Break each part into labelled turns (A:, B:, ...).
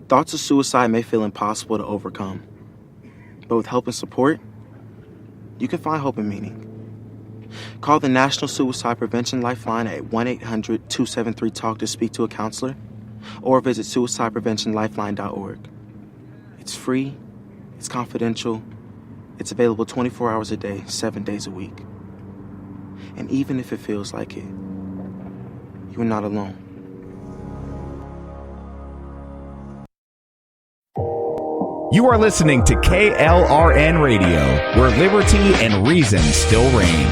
A: Thoughts of suicide may feel impossible to overcome, but with help and support, you can find hope and meaning. Call the National Suicide Prevention Lifeline at 1-800-273-TALK to speak to a counselor, or visit suicidepreventionlifeline.org. It's free, it's confidential, it's available 24 hours a day, 7 days a week. And even if it feels like it, you are not alone.
B: You are listening to KLRN Radio, where liberty and reason still reign.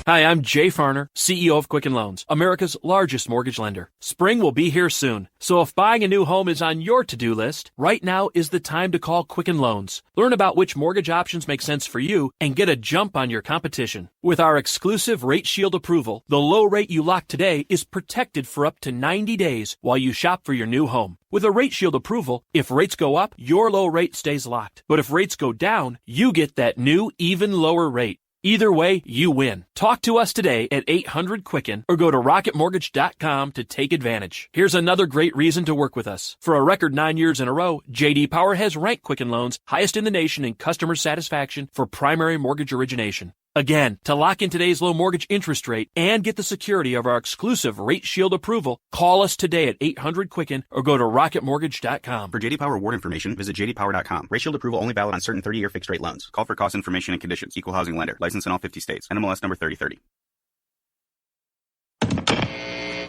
C: Hi, I'm Jay Farner, CEO of Quicken Loans, America's largest mortgage lender. Spring will be here soon, so if buying a new home is on your to-do list, right now is the time to call Quicken Loans. Learn about which mortgage options make sense for you and get a jump on your competition. With our exclusive Rate Shield approval, the low rate you lock today is protected for up to 90 days while you shop for your new home. With a Rate Shield approval, if rates go up, your low rate stays locked. But if rates go down, you get that new, even lower rate. Either way, you win. Talk to us today at 800-QUICKEN or go to rocketmortgage.com to take advantage. Here's another great reason to work with us. For a record 9 years in a row, J.D. Power has ranked Quicken Loans highest in the nation in customer satisfaction for primary mortgage origination. Again, to lock in today's low mortgage interest rate and get the security of our exclusive Rate Shield approval, call us today at 800-QUICKEN or go to rocketmortgage.com.
D: For J.D. Power award information, visit jdpower.com. Rate Shield approval only valid on certain 30-year fixed-rate loans. Call for cost information and conditions. Equal housing lender. License in all 50 states. NMLS number 3030.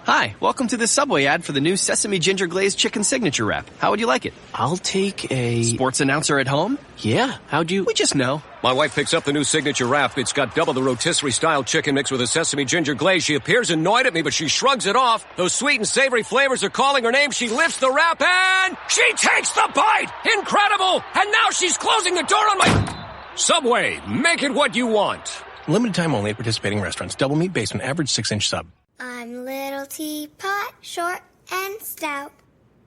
E: Hi, welcome to this Subway ad for the new Sesame Ginger Glazed Chicken Signature Wrap. How would you like it?
F: I'll take a...
E: Sports announcer at home?
F: Yeah, how'd you...
E: We just know.
G: My wife picks up the new Signature Wrap. It's got double the rotisserie-style chicken mixed with a sesame ginger glaze. She appears annoyed at me, but she shrugs it off. Those sweet and savory flavors are calling her name. She lifts the wrap and... she takes the bite! Incredible! And now she's closing the door on my... Subway, make it what you want.
F: Limited time only at participating restaurants. Double meat based on average 6-inch sub.
H: I'm little teapot, short and stout.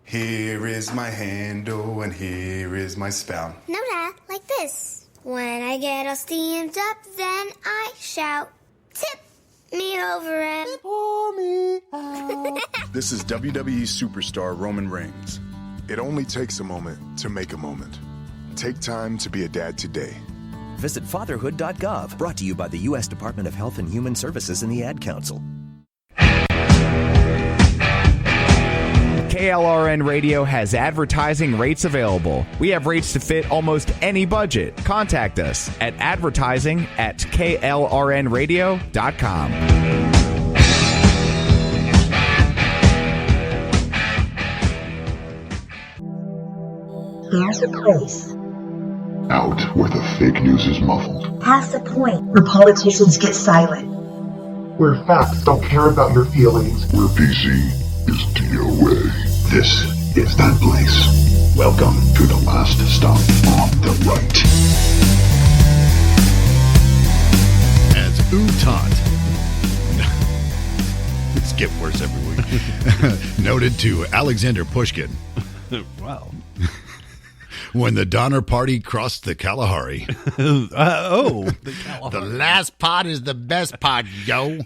I: Here is my handle and here is my spout.
H: No, Dad, like this. When I get all steamed up, then I shout, tip me over and pour me out.
J: This is WWE superstar Roman Reigns. It only takes a moment to make a moment. Take time to be a dad today.
K: Visit fatherhood.gov, brought to you by the U.S. Department of Health and Human Services and the Ad Council.
B: KLRN Radio has advertising rates available. We have rates to fit almost any budget. Contact us at advertising@klrnradio.com.
L: There's a place
M: out where the fake news is muffled,
L: past the point where politicians get silent,
M: where facts don't care about your feelings, where PC is DOA. This is that place. Welcome to the last stop on the right.
N: As Utant, it's getting worse every week, noted to Alexander Pushkin.
O: Wow.
N: When the Donner Party crossed the Kalahari.
O: The Kalahari.
N: The last pot is the best pot, yo.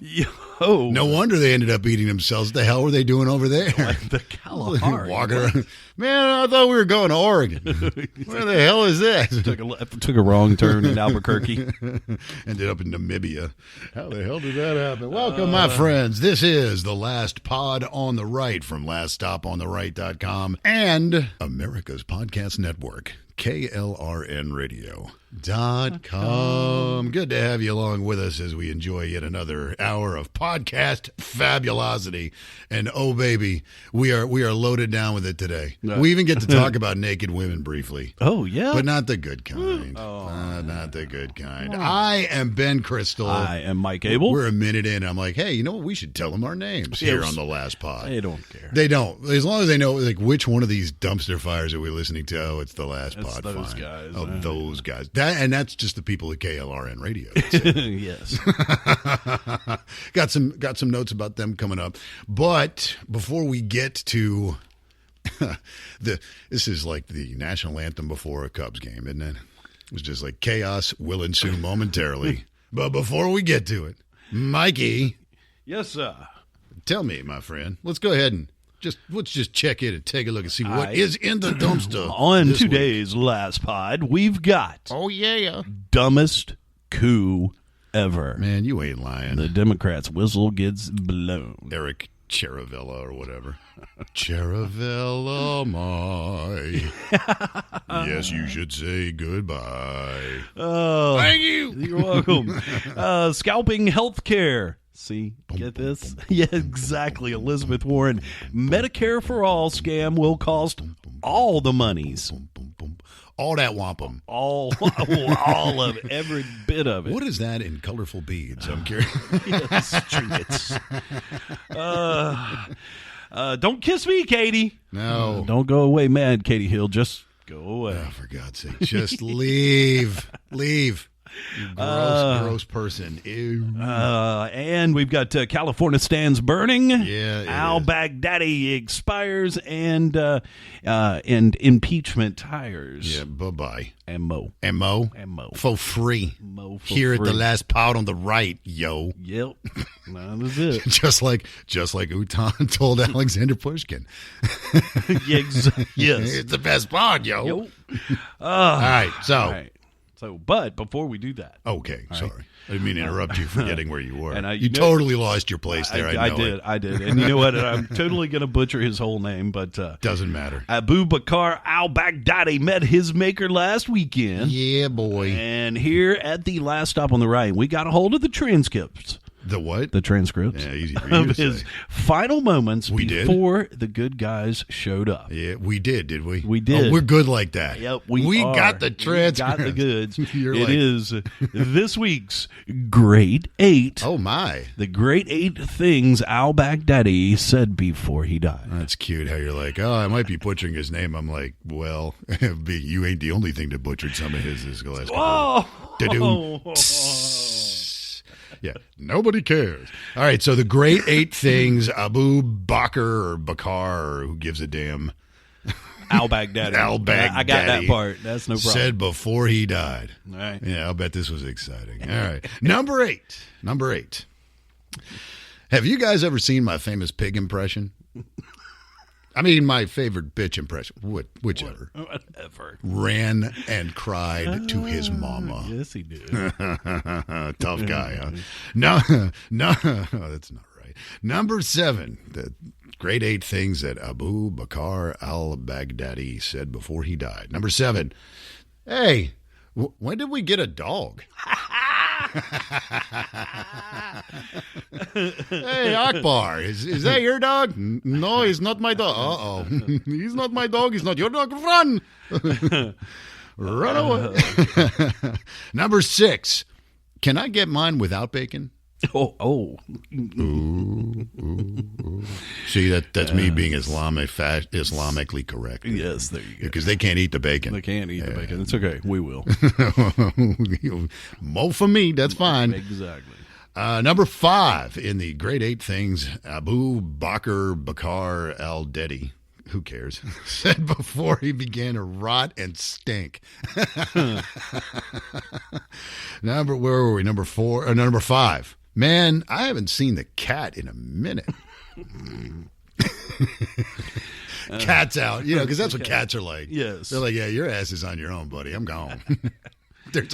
O: Oh.
N: No wonder they ended up eating themselves. The hell were they doing over there?
O: Like the Kalahari.
N: Walking around. Man, I thought we were going to Oregon. Where the hell is this?
O: Took a wrong turn in Albuquerque.
N: Ended up in Namibia. How the hell did that happen? Welcome, my friends. This is the last pod on the right from laststopontheright.com and America's Podcast Network, KLRNRadio.com. Good to have you along with us as we enjoy yet another hour of podcast fabulosity. And oh baby, we are loaded down with it today. We even get to talk about naked women briefly.
O: Oh yeah,
N: but not the good kind. Not the good kind. I am Ben Crystal.
O: I am Mike Abel.
N: We're a minute in. I'm like, hey, you know what? We should tell them our names here on the last pod.
O: They don't care.
N: They don't. As long as they know, like, which one of these dumpster fires are we listening to? Oh, it's the last pod.
O: Those guys.
N: Oh, those guys. That's just the people at KLRN Radio.
O: Yes.
N: Got some notes about them coming up. But before we get to this is like the national anthem before a Cubs game, isn't it? It's just like chaos will ensue momentarily. But before we get to it, Mikey.
O: Yes, sir.
N: Tell me, my friend. Let's go ahead and let's just check in and take a look and see what is in the dumpster.
O: On today's last pod, we've got dumbest coup ever.
N: Man, you ain't lying.
O: The Democrats' whistle gets blown.
N: Eric Cheravella or whatever. Cheravella, my. Yes, you should say goodbye.
O: Oh,
N: thank you.
O: You're welcome. Scalping health care. See, get this? Yeah, exactly. Elizabeth Warren. Medicare for All scam will cost all the monies.
N: All that wampum.
O: All of it. Every bit of it.
N: What is that in colorful beads? I'm curious.
O: Yes, trinkets. Don't kiss me, Katie.
N: No.
O: Don't go away mad, Katie Hill. Just go away.
N: Oh, for God's sake. Just leave. Leave. You gross person. Ew.
O: And we've got California stands burning.
N: Yeah.
O: Al-Baghdadi expires and impeachment tires.
N: Yeah, bye-bye.
O: And Mo.
N: For free.
O: Mo for
N: Here
O: free.
N: at the last pod on the right, yo.
O: Yep. That was it.
N: just like Utan told Alexander Pushkin.
O: Yes.
N: It's the best pod, yo.
O: Yo.
N: All right,
O: So, but before we do that.
N: Okay, sorry. I didn't mean to interrupt you forgetting where you were.
O: And
N: you totally lost your place there. I
O: did. And you know what? I'm totally going to butcher his whole name, but
N: doesn't matter.
O: Abu Bakr al-Baghdadi met his maker last weekend.
N: Yeah, boy.
O: And here at the last stop on the right, we got a hold of the transcripts.
N: The what?
O: The transcripts.
N: Yeah, easy for you to
O: of his final moments before the good guys showed up.
N: Yeah, we did we?
O: We did.
N: Oh, we're good like that.
O: Yep,
N: we got the transcripts.
O: We got the goods.
N: It
O: is this week's Great 8.
N: Oh, my.
O: The Great 8 things al-Baghdadi said before he died.
N: That's cute how you're like, oh, I might be butchering his name. I'm like, well, you ain't the only thing that butchered some of his this last couple. Yeah, nobody cares. All right, so the Great 8 things Abu Bakr or Bakar or who gives a damn.
O: Al-Baghdadi.
N: Al-Baghdadi.
O: I got that part. That's no problem.
N: Said before he died.
O: All right.
N: Yeah, I'll bet this was exciting. All right. Number eight. Have you guys ever seen my famous pig impression? I mean, my favorite bitch impression, whichever.
O: Whatever.
N: Ran and cried to his mama.
O: Yes, he did.
N: Tough guy, huh? No, that's not right. Number 7, the Great 8 things that Abu Bakr al-Baghdadi said before he died. Number 7, hey, when did we get a dog? Hey, Akbar, is that your dog? No, he's not my dog. Uh-oh. He's not my dog. He's not your dog. Run. Run away. Number 6. Can I get mine without bacon?
O: Oh.
N: Ooh. See, that's me being Islamically correct.
O: Yes, there you go.
N: Because they can't eat the bacon.
O: They can't eat the bacon. It's okay. We will.
N: Mo for me. That's fine.
O: Exactly.
N: Number 5 in the Great 8 things, Abu Bakr al-Dedi, who cares, said before he began to rot and stink. Where were we? Number 5. Man, I haven't seen the cat in a minute. Cat's out, because that's what cats are like.
O: Yes.
N: They're like, yeah, your ass is on your own, buddy. I'm gone. There's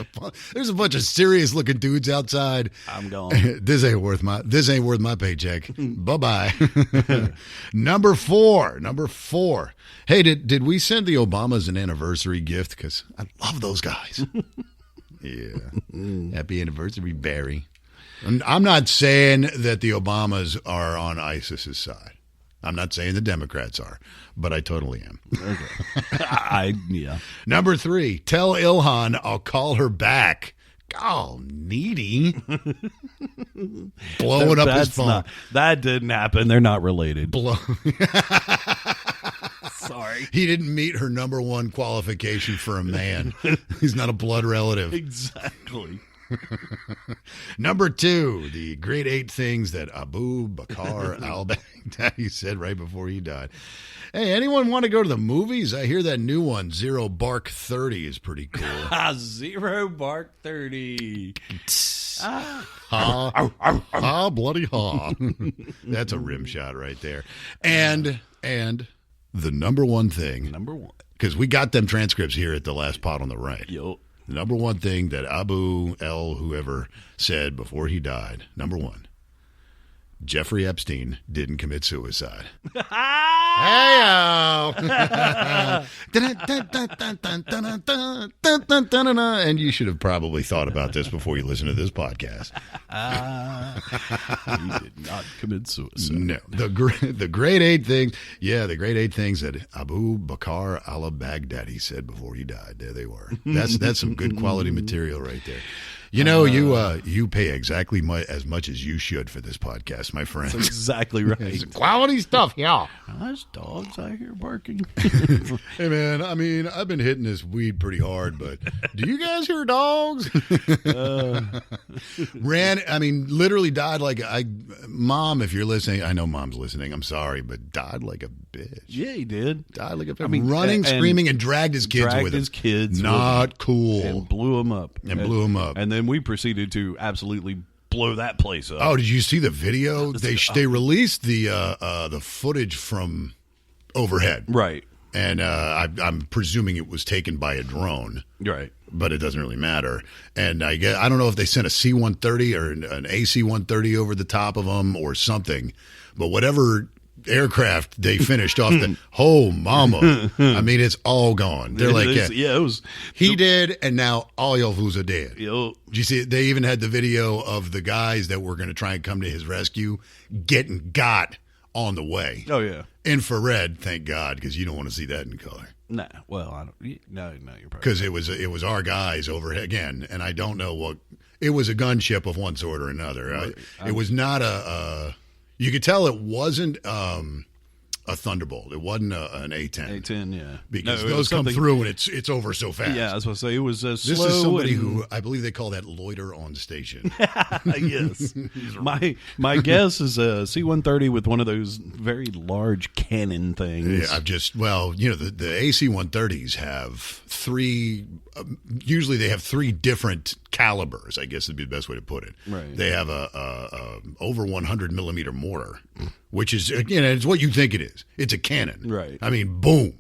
N: a bunch of serious looking dudes outside.
O: I'm gone.
N: This ain't worth my paycheck. Bye-bye. Number 4. Hey, did we send the Obamas an anniversary gift? Because I love those guys. Yeah. Happy anniversary, Barry. I'm not saying that the Obamas are on ISIS's side. I'm not saying the Democrats are, but I totally am.
O: Okay. Yeah.
N: Number 3, tell Ilhan I'll call her back. Oh, needy. Blowing up his phone.
O: That didn't happen. They're not related. Sorry.
N: He didn't meet her number 1 qualification for a man. He's not a blood relative.
O: Exactly.
N: Number 2, the great 8 things that Abu Bakr al-Baghdadi said right before he died. Hey, anyone want to go to the movies? I hear that new one, Zero Bark 30, is pretty cool.
O: Zero Bark 30.
N: Ha, bloody ha. That's a rim shot right there. And the number one thing.
O: Number 1.
N: Because we got them transcripts here at the last pod on the right.
O: Yo.
N: The number one thing that Abu L. whoever said before he died, number 1, Jeffrey Epstein didn't commit suicide. And you should have probably thought about this before you listen to this podcast.
O: He did not commit suicide.
N: No. The great 8 things. Yeah, the great 8 things that Abu Bakr al-Baghdadi said before he died. There they were. That's some good quality material right there. You know, you pay exactly as much as you should for this podcast, my friend.
O: That's exactly right.
N: It's quality stuff, yeah.
O: There's dogs out here barking.
N: Hey, man, I mean, I've been hitting this weed pretty hard, but do you guys hear dogs? Literally died like Mom, if you're listening, I know Mom's listening, I'm sorry, but died like a bitch.
O: Yeah, he did.
N: Died like a bitch. Running, screaming, and dragged his kids with him. Not cool.
O: And blew him up.
N: And
O: then we proceeded to absolutely blow that place up.
N: Oh, did you see the video? They released the footage from overhead,
O: right?
N: And I'm presuming it was taken by a drone,
O: right?
N: But it doesn't really matter. And I don't know if they sent a C-130 or an AC-130 over the top of them or something, but whatever aircraft they finished off mama. I mean, it's all gone. They're
O: it was.
N: He did, and now all your fools are dead.
O: Yo.
N: Did you see it? They even had the video of the guys that were going to try and come to his rescue getting got on the way.
O: Oh, yeah.
N: Infrared, thank God, because you don't want to see that in color.
O: Nah, well, I don't. No, you're probably
N: because it was our guys overhead again, and I don't know what it was, a gunship of one sort or another. Right. It was not a. You could tell it wasn't a Thunderbolt. It wasn't an A-10.
O: A-10, yeah.
N: Because those come through and it's over so fast.
O: Yeah, I was going to say, it was slow.
N: This is somebody who, I believe they call that loiter on station.
O: Yes. My guess is a C-130 with one of those very large cannon things.
N: Yeah, the AC-130s have 3, usually they have 3 different calibers, I guess would be the best way to put it.
O: Right.
N: They have a over 100 millimeter mortar, which is, it's what you think it is. It's a cannon.
O: Right.
N: I mean, boom.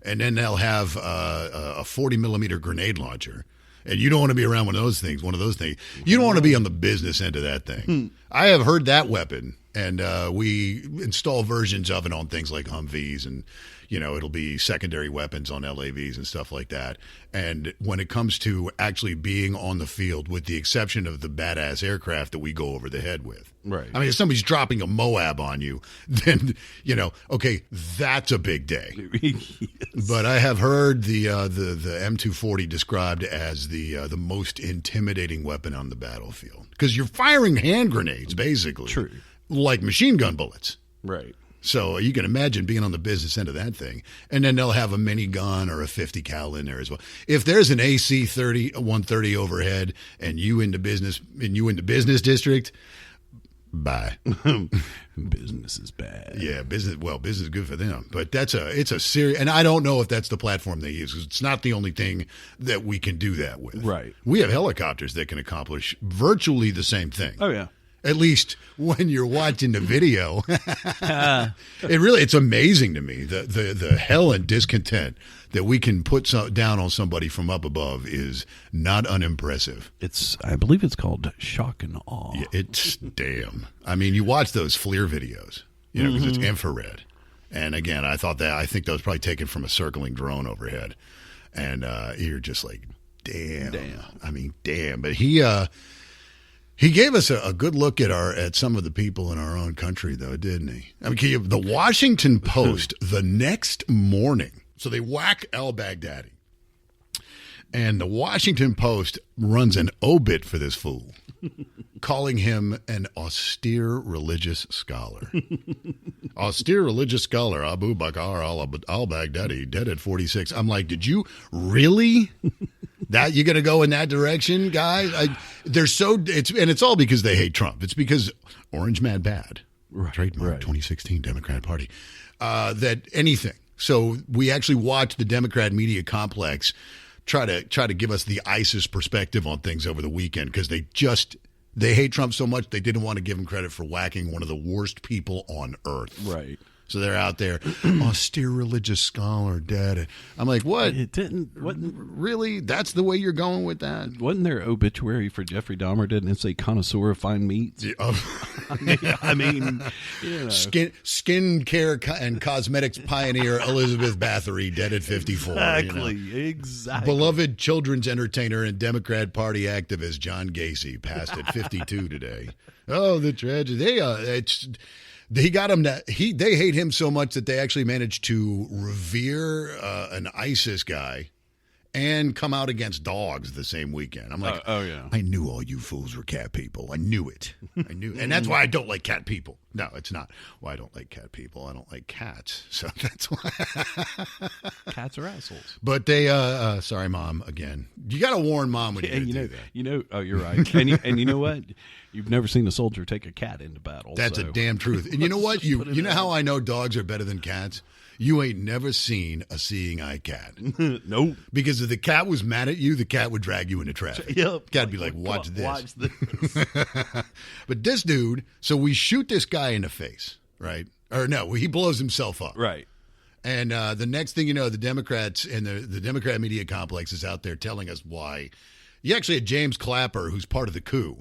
N: And then they'll have a 40 millimeter grenade launcher. And you don't want to be around one of those things. You don't want to be on the business end of that thing. I have heard that weapon, and we install versions of it on things like Humvees, and it'll be secondary weapons on LAVs and stuff like that. And when it comes to actually being on the field, with the exception of the badass aircraft that we go over the head with.
O: Right.
N: I mean, if somebody's dropping a Moab on you, then, okay, that's a big day.
O: Yes.
N: But I have heard the M240 described as the most intimidating weapon on the battlefield. Because you're firing hand grenades, basically.
O: True.
N: Like machine gun bullets.
O: Right.
N: So you can imagine being on the business end of that thing. And then they'll have a minigun or a 50 cal in there as well. If there's an AC-130 overhead and you in the business district, bye.
O: Business is bad.
N: Yeah, business is good for them. But it's a serious, and I don't know if that's the platform they use, because it's not the only thing that we can do that with.
O: Right.
N: We have helicopters that can accomplish virtually the same thing.
O: Oh, yeah.
N: At least when you're watching the video. It's amazing to me. The hell and discontent that we can put down on somebody from up above is not unimpressive.
O: I believe it's called shock and awe.
N: Yeah, it's damn. I mean, you watch those FLIR videos, because it's infrared. And again, I think that was probably taken from a circling drone overhead. And you're just like, damn. I mean, damn. But he gave us a good look at some of the people in our own country, though, didn't he? I mean, the Washington Post the next morning, so they whack al-Baghdadi, and the Washington Post runs an obit for this fool, calling him an austere religious scholar. Austere religious scholar Abu Bakr al-Baghdadi, dead at 46. I'm like, did you really That you're going to go in that direction, guys? It's all because they hate Trump. It's because Orange Mad Bad, trademark 2016 Democrat Party. That anything. So we actually watched the Democrat media complex try to give us the ISIS perspective on things over the weekend because they hate Trump so much they didn't want to give him credit for whacking one of the worst people on earth.
O: Right.
N: So they're out there, austere religious scholar, dead. I'm like, what?
O: Wasn't
N: really? That's the way you're going with that?
O: Wasn't there obituary for Jeffrey Dahmer? Didn't it say connoisseur of fine meats? I mean, you know.
N: Skin care and cosmetics pioneer Elizabeth Bathory, dead at 54.
O: Exactly.
N: Beloved children's entertainer and Democrat Party activist John Gacy passed at 52 today. Oh, the tragedy. They got him. They hate him so much that they actually managed to revere an ISIS guy and come out against dogs the same weekend. I'm like,
O: oh yeah,
N: I knew all you fools were cat people. I knew it. And that's why I don't like cat people. No, it's not why I don't like cat people. I don't like cats. So that's why.
O: Cats are assholes.
N: But they, sorry, Mom, again. You got to warn Mom when you do that.
O: Oh, you're right. And you know what? You've never seen a soldier take a cat into battle.
N: That's a damn truth. And you know what? You know how I know dogs are better than cats? You ain't never seen a seeing eye cat.
O: Nope.
N: Because if the cat was mad at you, the cat would drag you into traffic.
O: Yep.
N: Cat'd be like, watch this.
O: Watch this.
N: But this dude, so we shoot this guy in the face, right? Or no, he blows himself up.
O: Right.
N: And the next thing you know, the Democrats and the Democrat media complex is out there telling us why. You actually had James Clapper, who's part of the Coup.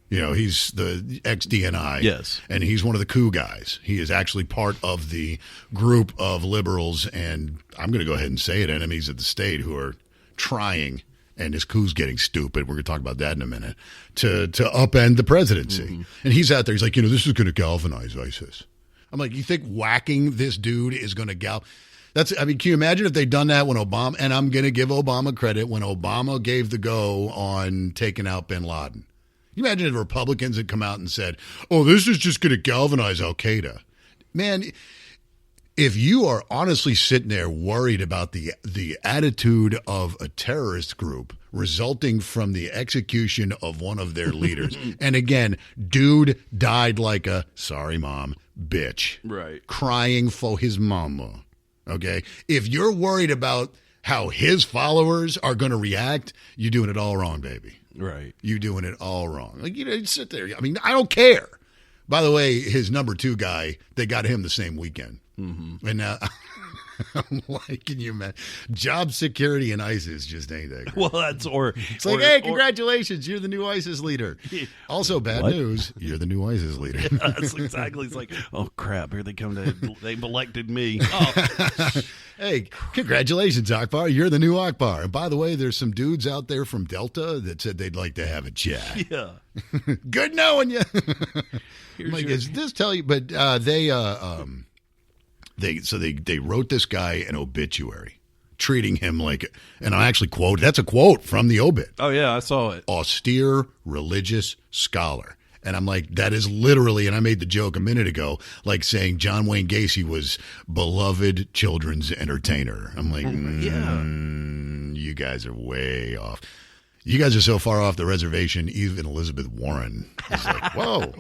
N: You know, he's the ex-DNI.
O: Yes.
N: And he's one of the Coup guys. He is actually part of the group of liberals, and I'm going to go ahead and say it, enemies of the state who are trying, and this coup's getting stupid, we're going to talk about that in a minute, to upend the presidency. Mm-hmm. And he's out there, he's like, this is going to galvanize ISIS. I'm like, you think whacking this dude is going to can you imagine if they'd done that when Obama, and I'm going to give Obama credit, when Obama gave the go on taking out bin Laden. You imagine if Republicans had come out and said, oh, this is just going to galvanize Al-Qaeda. Man, if you are honestly sitting there worried about the attitude of a terrorist group resulting from the execution of one of their leaders, and again, dude died like a, sorry, Mom, bitch.
O: Right.
N: Crying for his mama. Okay? If you're worried about how his followers are going to react, you're doing it all wrong, baby.
O: Right.
N: You doing it all wrong. Like, you sit there. I mean, I don't care. By the way, his number 2 guy, they got him the same weekend.
O: Mm-hmm.
N: And I'm like, can you imagine? Job security and ISIS just ain't that great.
O: Well,
N: it's like, hey, congratulations, you're the new ISIS leader. Also, bad news, you're the new ISIS leader.
O: Yeah, that's exactly. It's like, oh crap, here they come. They've elected me. Oh.
N: Hey, congratulations, Akbar. You're the new Akbar. And by the way, there's some dudes out there from Delta that said they'd like to have a chat.
O: Yeah.
N: Good knowing you. Is this tell you? But they wrote this guy an obituary, treating him like, and I actually quote, that's a quote from the obit.
O: Oh, yeah, I saw it.
N: Austere religious scholar. And I'm like, that is literally, and I made the joke a minute ago, like saying John Wayne Gacy was beloved children's entertainer. I'm like, you guys are way off. You guys are so far off the reservation, even Elizabeth Warren is like, whoa.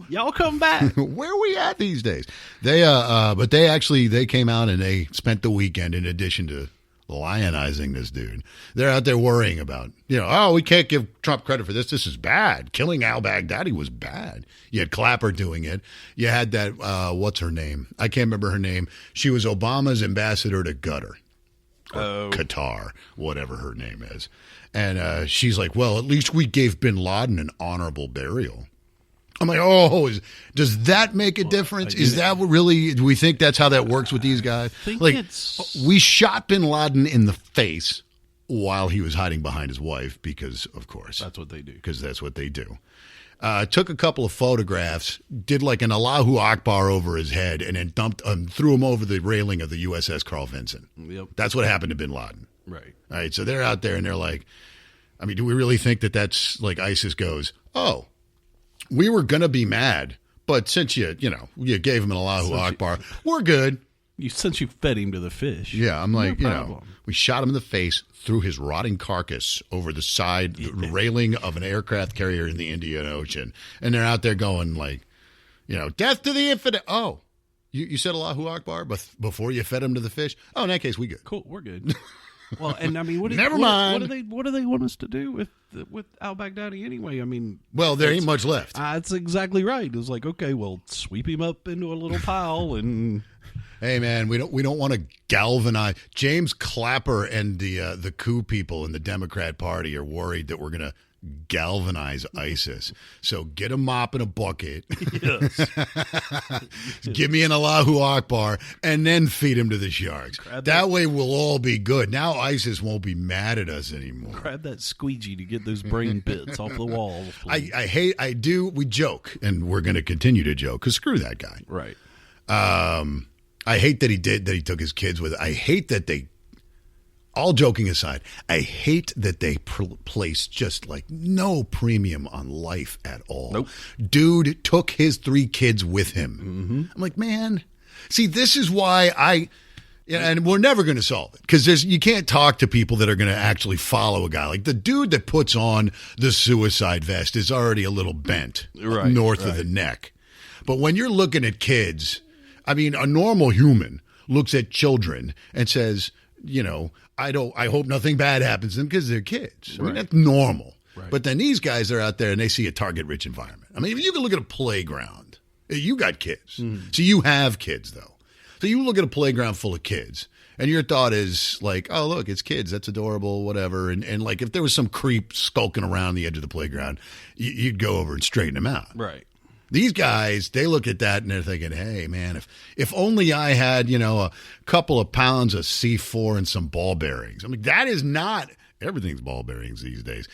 O: Y'all come back.
N: Where are we at these days? But they came out and they spent the weekend, in addition to lionizing this dude, they're out there worrying about, we can't give Trump credit for this. This is bad. Killing Al-Baghdadi was bad. You had Clapper doing it. You had that, what's her name? I can't remember her name. She was Obama's ambassador to Qatar. Qatar, whatever her name is. And she's like, well, at least we gave bin Laden an honorable burial. I'm like, does that make a difference? Is that what really, do we think that's how that works with these guys? We shot bin Laden in the face while he was hiding behind his wife because, of course.
O: That's what they do.
N: Because that's what they do. Took a couple of photographs, did like an Allahu Akbar over his head, and then threw him over the railing of the USS Carl Vinson.
O: Yep.
N: That's what happened to bin Laden.
O: Right.
N: All right, so they're out there and they're like, I mean, do we really think that that's like ISIS goes, we were going to be mad, but since you gave him an Allahu Akbar, we're good.
O: Since you fed him to the fish.
N: Yeah, I'm like, we shot him in the face, threw his rotting carcass over the side railing of an aircraft carrier in the Indian Ocean. And they're out there going like, death to the infidel. Oh, you said Allahu Akbar before you fed him to the fish? Oh, in that case, we good.
O: Cool, we're good. Well, and I mean, what do they want us to do with Al-Baghdadi anyway? I mean,
N: well, there ain't much left.
O: That's exactly right. It was like, okay, well, sweep him up into a little pile and.
N: Hey man, we don't want to galvanize. James Clapper and the Coup people in the Democrat Party are worried that we're going to galvanize ISIS. So get a mop and a bucket. Yes. Give me an Allahu Akbar and then feed him to the sharks. That way we'll all be good. Now ISIS won't be mad at us anymore.
O: Grab that squeegee to get those brain bits off the wall.
N: We joke, and we're going to continue to joke because screw that guy.
O: Right.
N: I hate that he took his kids with it. I hate that they, all joking aside, I hate that they place just like no premium on life at all.
O: Nope.
N: Dude took his 3 kids with him. Mm-hmm. I'm like, man, see, this is why and we're never going to solve it because you can't talk to people that are going to actually follow a guy. Like the dude that puts on the suicide vest is already a little bent north of the neck. But when you're looking at kids, I mean, a normal human looks at children and says, I hope nothing bad happens to them because they're kids. I mean, that's normal. Right. But then these guys are out there and they see a target-rich environment. I mean, if you can look at a playground, you got kids. Mm. So you have kids, though. So you look at a playground full of kids and your thought is like, oh, look, it's kids. That's adorable, whatever. And like if there was some creep skulking around the edge of the playground, you'd go over and straighten him out.
O: Right.
N: These guys, they look at that and they're thinking, hey, man, if only I had, a couple of pounds of C4 and some ball bearings. I mean, that is not – everything's ball bearings these days.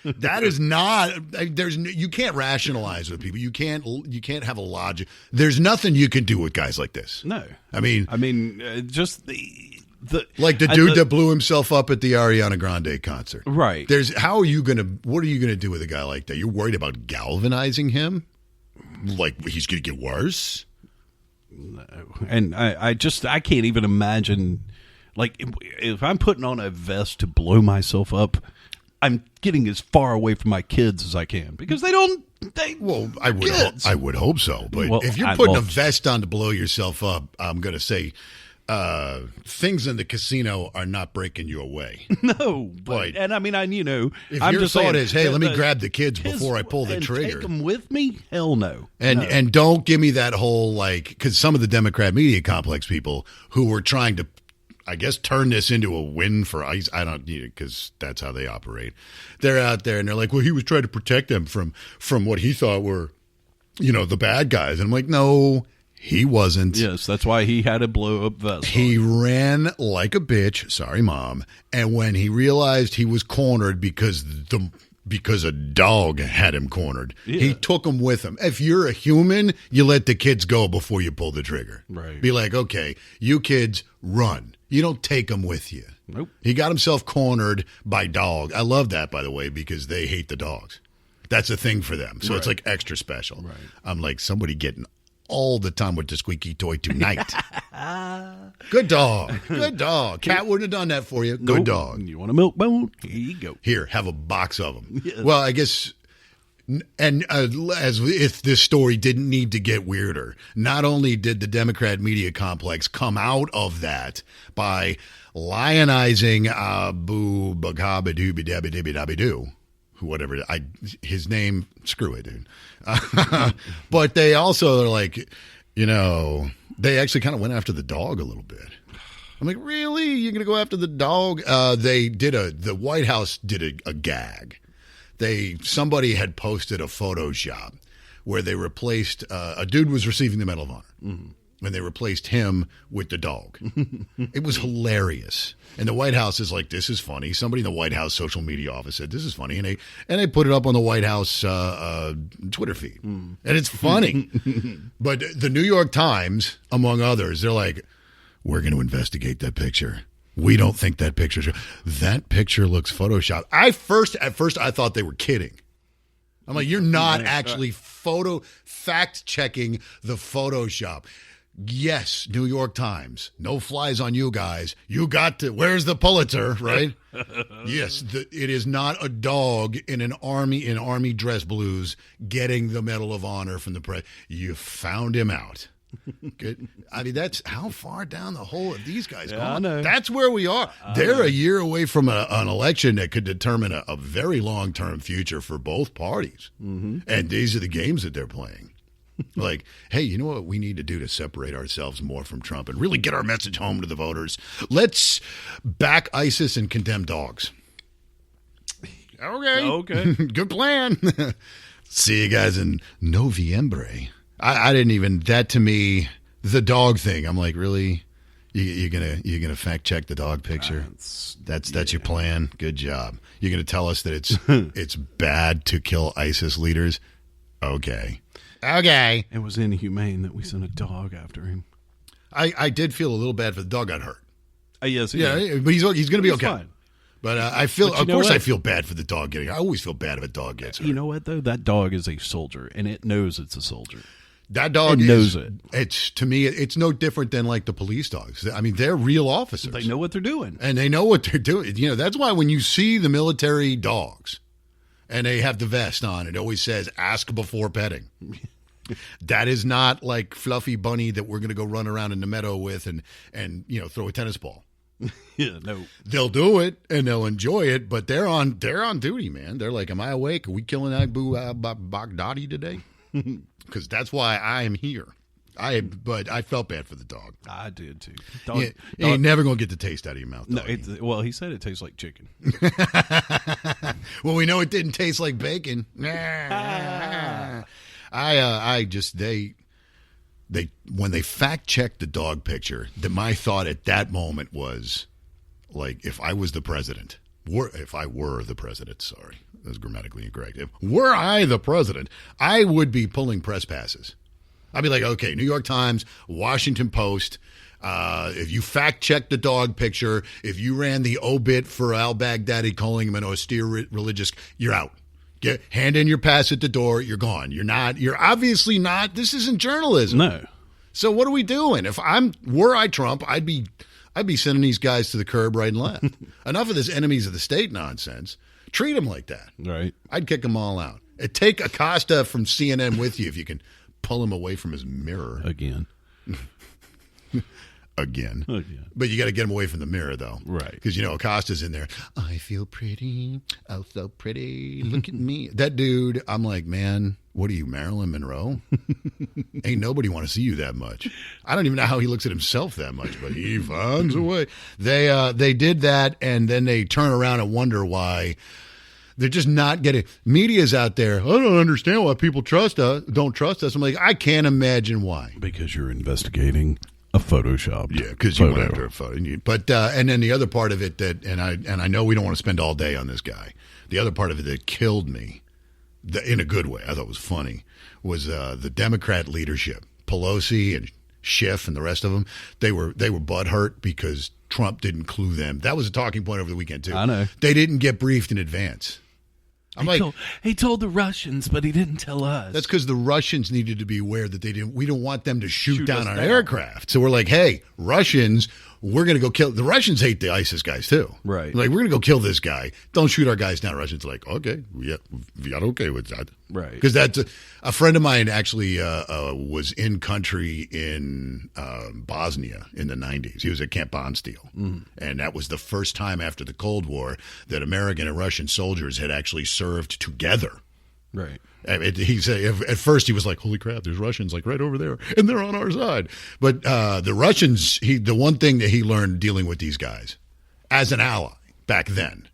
N: That is not – you can't rationalize with people. You can't have a logic. There's nothing you can do with guys like this.
O: No.
N: I mean,
O: just
N: like the dude that blew himself up at the Ariana Grande concert.
O: Right.
N: What are you going to do with a guy like that? You're worried about galvanizing him? Like he's going to get worse?
O: No. And I can't even imagine, like, if I'm putting on a vest to blow myself up, I'm getting as far away from my kids as I can because I
N: would hope so. But if you're putting a vest on to blow yourself up, I'm going to say things in the casino are not breaking you away.
O: No, and I mean,
N: if
O: I'm
N: your
O: just
N: thought
O: saying,
N: is, hey, let me grab the kids before I pull the
O: and
N: trigger.
O: Take them with me? Hell no.
N: And don't give me that whole because some of the Democrat media complex people who were trying to, I guess, turn this into a win for ICE. I don't need it because that's how they operate. They're out there and they're like, well, he was trying to protect them from what he thought were, the bad guys. And I'm like, no. He wasn't.
O: Yes, that's why he had a blow-up vest.
N: He ran like a bitch. Sorry, Mom. And when he realized he was cornered because a dog had him cornered, he took him with him. If you're a human, you let the kids go before you pull the trigger.
O: Right.
N: Be like, okay, you kids, run. You don't take them with you.
O: Nope.
N: He got himself cornered by dog. I love that, by the way, because they hate the dogs. That's a thing for them. So It's like extra special.
O: Right.
N: I'm like, somebody getting all the time with the squeaky toy tonight. Good dog. Good dog. Cat wouldn't have done that for you. Good dog.
O: You want a milk bone? Here you go.
N: Here, have a box of them.
O: Yes.
N: Well, I guess, and as if this story didn't need to get weirder, not only did the Democrat media complex come out of that by lionizing Abu Bakr, whatever, his name, screw it, dude. But they also are like, they actually kind of went after the dog a little bit. I'm like, really? You're going to go after the dog? The White House did a gag. Somebody had posted a Photoshop where they replaced, a dude was receiving the Medal of Honor. Mm-hmm. And they replaced him with the dog. It was hilarious. And the White House is like, this is funny. Somebody in the White House social media office said, this is funny. And they put it up on the White House Twitter feed. And it's funny. But the New York Times, among others, they're like, we're going to investigate that picture. We don't think that picture's real. That picture looks Photoshopped. At first, I thought they were kidding. I'm like, you're not actually fact-checking the Photoshop. Yes, New York Times. No flies on you guys. You got to. Where's the Pulitzer, right? Yes, it is not a dog in army dress blues getting the Medal of Honor from the press. You found him out. Good. I mean, that's how far down the hole have these guys gone.
O: I know.
N: That's where we are. They're a year away from an election that could determine a very long-term future for both parties. Mm-hmm. And these are the games that they're playing. Like, hey, you know what we need to do to separate ourselves more from Trump and really get our message home to the voters? Let's back ISIS and condemn dogs. Okay. Good plan. See you guys in Noviembre. I didn't even, that to me, the dog thing, I'm like, really? You're gonna fact check the dog picture? That's your plan? Good job. You're gonna tell us that it's bad to kill ISIS leaders? Okay.
O: It was inhumane that we sent a dog after him.
N: I did feel a little bad for the dog got hurt.
O: Yes.
N: Yeah, but he's going to be okay.
O: Fine.
N: But I feel, of course, I feel bad for the dog getting hurt. I always feel bad if a dog gets hurt.
O: You know what, though? That dog is a soldier, and it knows it's a soldier.
N: That dog
O: knows it.
N: It's, to me, it's no different than like the police dogs. I mean, they're real officers.
O: They know what they're doing.
N: And they know what they're doing. You know, that's why when you see the military dogs and they have the vest on, it always says, ask before petting. That is not like Fluffy Bunny that we're going to go run around in the meadow with and throw a tennis ball.
O: Yeah, no.
N: They'll do it and they'll enjoy it, but they're on duty, man. They're like, am I awake? Are we killing Al-Baghdadi today? Because that's why I am here. But I felt bad for the dog.
O: I did too.
N: You ain't never gonna get the taste out of your mouth.
O: No, well, he said it tastes like chicken.
N: Well, we know it didn't taste like bacon. When they fact checked the dog picture, my thought at that moment was, like, if I was the president, if I were the president, sorry, that was grammatically incorrect. Were I the president, I would be pulling press passes. I'd be like, okay, New York Times, Washington Post, if you fact checked the dog picture, if you ran the obit for Al-Baghdadi calling him an austere religious, you're out. Hand in your pass at the door, you're gone. You're obviously not, this isn't journalism.
O: No.
N: So what are we doing? Were I Trump, I'd be sending these guys to the curb right and left. Enough of this enemies of the state nonsense. Treat them like that.
O: Right.
N: I'd kick them all out. Take Acosta from CNN with you if you can pull him away from his mirror.
O: Again.
N: But you got to get him away from the mirror, though.
O: Right.
N: Because, Acosta's in there. I feel pretty. Oh, so pretty. Look at me. That dude, I'm like, man, what are you, Marilyn Monroe? Ain't nobody want to see you that much. I don't even know how he looks at himself that much, but he finds a way. They did that, and then they turn around and wonder why. They're just not getting. Media's out there. I don't understand why people don't trust us. I'm like, I can't imagine why.
O: Because you're investigating a Photoshop.
N: Yeah, because you went after a photo. But and then the other part of it and I know we don't want to spend all day on this guy. The other part of it that killed me, in a good way, I thought was funny, was the Democrat leadership, Pelosi and Schiff and the rest of them. They were butthurt because Trump didn't clue them. That was a talking point over the weekend too.
O: I know.
N: They didn't get briefed in advance.
O: He told the Russians, but he didn't tell us.
N: That's because the Russians needed to be aware that we don't want them to shoot down our aircraft. So we're like, hey, Russians, we're going to go kill. The Russians hate the ISIS guys too.
O: Right.
N: Like, we're going to go kill this guy. Don't shoot our guys down. Russians are like, okay, we got okay with that.
O: Right.
N: Because that's a friend of mine actually was in country in Bosnia in the 90s. He was at Camp Bondsteel. Mm. And that was the first time after the Cold War that American and Russian soldiers had actually served together.
O: Right.
N: He said at first he was like, "Holy crap! There's Russians like right over there, and they're on our side." But the Russians, the one thing that he learned dealing with these guys as an ally back then,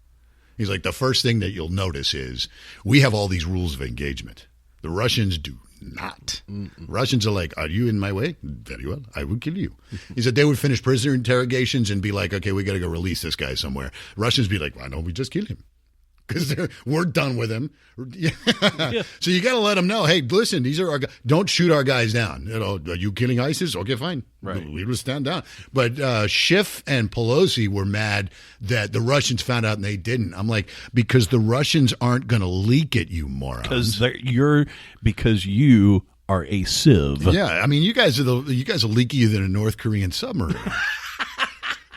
N: he's like, the first thing that you'll notice is we have all these rules of engagement. The Russians do not. Mm-mm. Russians are like, "Are you in my way? Very well, I will kill you." He said they would finish prisoner interrogations and be like, "Okay, we got to go release this guy somewhere." Russians be like, "Why don't we just kill him?" Because we're done with him. Yeah. So you got to let them know, hey, listen, these are our guys. Don't shoot our guys down. Are you killing ISIS? Okay, fine.
O: Right.
N: We will stand down. But Schiff and Pelosi were mad that the Russians found out and they didn't. I'm like, because the Russians aren't going to leak it, you morons.
O: Because you are a sieve.
N: Yeah, I mean, you guys are leakier than a North Korean submarine.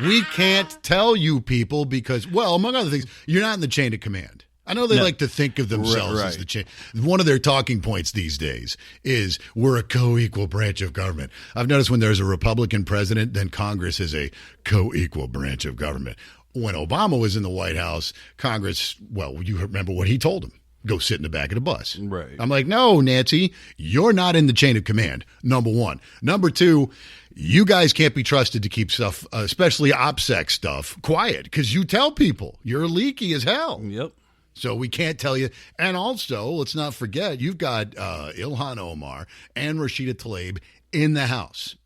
N: We can't tell you people because, well, among other things, you're not in the chain of command. I know they like to think of themselves as the chain. One of their talking points these days is we're a co-equal branch of government. I've noticed when there's a Republican president, then Congress is a co-equal branch of government. When Obama was in the White House, Congress, well, you remember what he told them. Go sit in the back of the bus.
O: Right.
N: I'm like, no, Nancy, you're not in the chain of command, number one. Number two, you guys can't be trusted to keep stuff, especially OPSEC stuff, quiet because you tell people you're leaky as hell.
O: Yep.
N: So we can't tell you. And also, let's not forget, you've got Ilhan Omar and Rashida Tlaib in the house.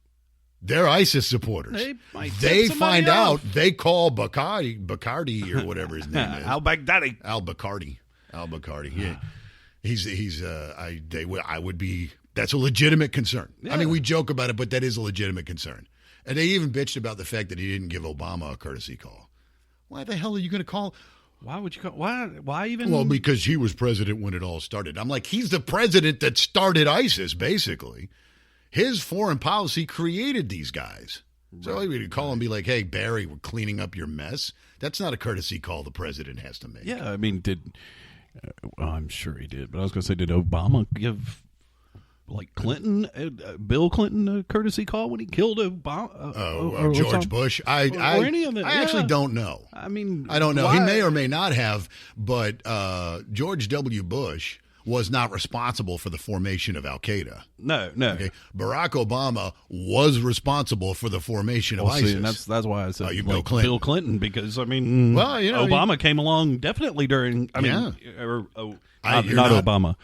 N: They're ISIS supporters. They find out, they call Bacardi or whatever his name is.
O: Al-Baghdadi.
N: Al-Baghdadi. Yeah. I would be, that's a legitimate concern. Yeah. I mean, we joke about it, but that is a legitimate concern. And they even bitched about the fact that he didn't give Obama a courtesy call. Why the hell are you going to call?
O: Why would you call? Why even?
N: Well, because he was president when it all started. I'm like, he's the president that started ISIS, basically. His foreign policy created these guys. So we could call and be like, hey, Barry, we're cleaning up your mess. That's not a courtesy call the president has to make.
O: Yeah, I mean, well, I'm sure he did. But I was going to say, did Obama give, like, Bill Clinton a courtesy call when he killed Obama?
N: George Bush? I actually don't know.
O: I mean,
N: I don't know. He may or may not have, but George W. Bush was not responsible for the formation of Al-Qaeda.
O: No.
N: Okay. Barack Obama was responsible for the formation of ISIS.
O: See, and that's why I said
N: Bill Clinton.
O: Bill Clinton, because, I mean,
N: well,
O: Obama came along definitely during, not
N: not
O: Obama.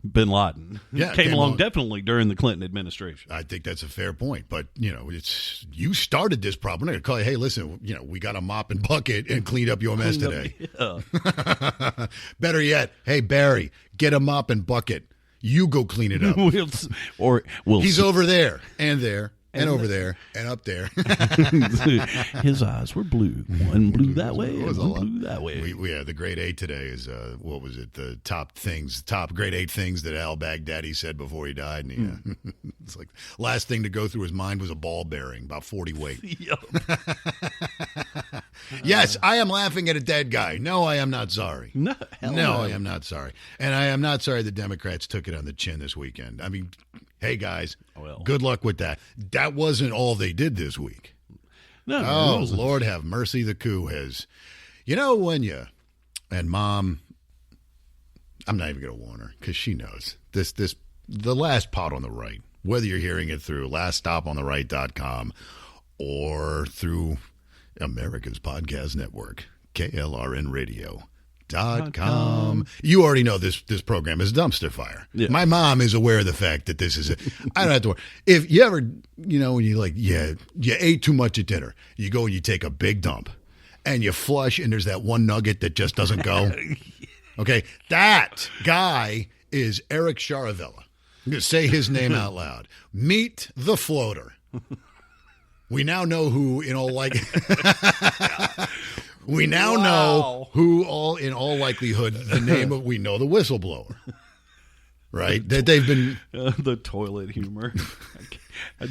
O: Bin Laden came along
N: on.
O: Definitely during the Clinton administration.
N: I think that's a fair point, but it's you started this problem. I'm going to call you. Hey, listen, we got a mop and bucket and cleaned up your mess today.
O: Yeah.
N: Better yet, hey Barry, get a mop and bucket. You go clean it up. He's over there and there. And over there, and up there.
O: His eyes were blue. One blue that way, and one blue that way.
N: The grade 8 today is, what was it? The top grade 8 things that Al-Baghdadi said before he died. And it's like last thing to go through his mind was a ball bearing, about 40 weight. Yes, I am laughing at a dead guy. No, I am not sorry.
O: No,
N: I am not sorry. And I am not sorry the Democrats took it on the chin this weekend. I mean, hey, guys, good luck with that. That wasn't all they did this week.
O: No,
N: Lord have mercy, the coup has. When you, and Mom, I'm not even going to warn her because she knows. The last pod on the right, whether you're hearing it through laststopontheright.com or through America's Podcast Network, KLRNRadio. .com. You already know this program is dumpster fire.
O: Yeah.
N: My mom is aware of the fact that this is I don't have to worry. If you ever, when you you ate too much at dinner, you go and you take a big dump and you flush and there's that one nugget that just doesn't go. Okay. That guy is Eric Sharavella. I'm going to say his name out loud. Meet the floater. We now know who in all We now know who in all likelihood, the name of, we know the whistleblower, right? That they've been.
O: The toilet humor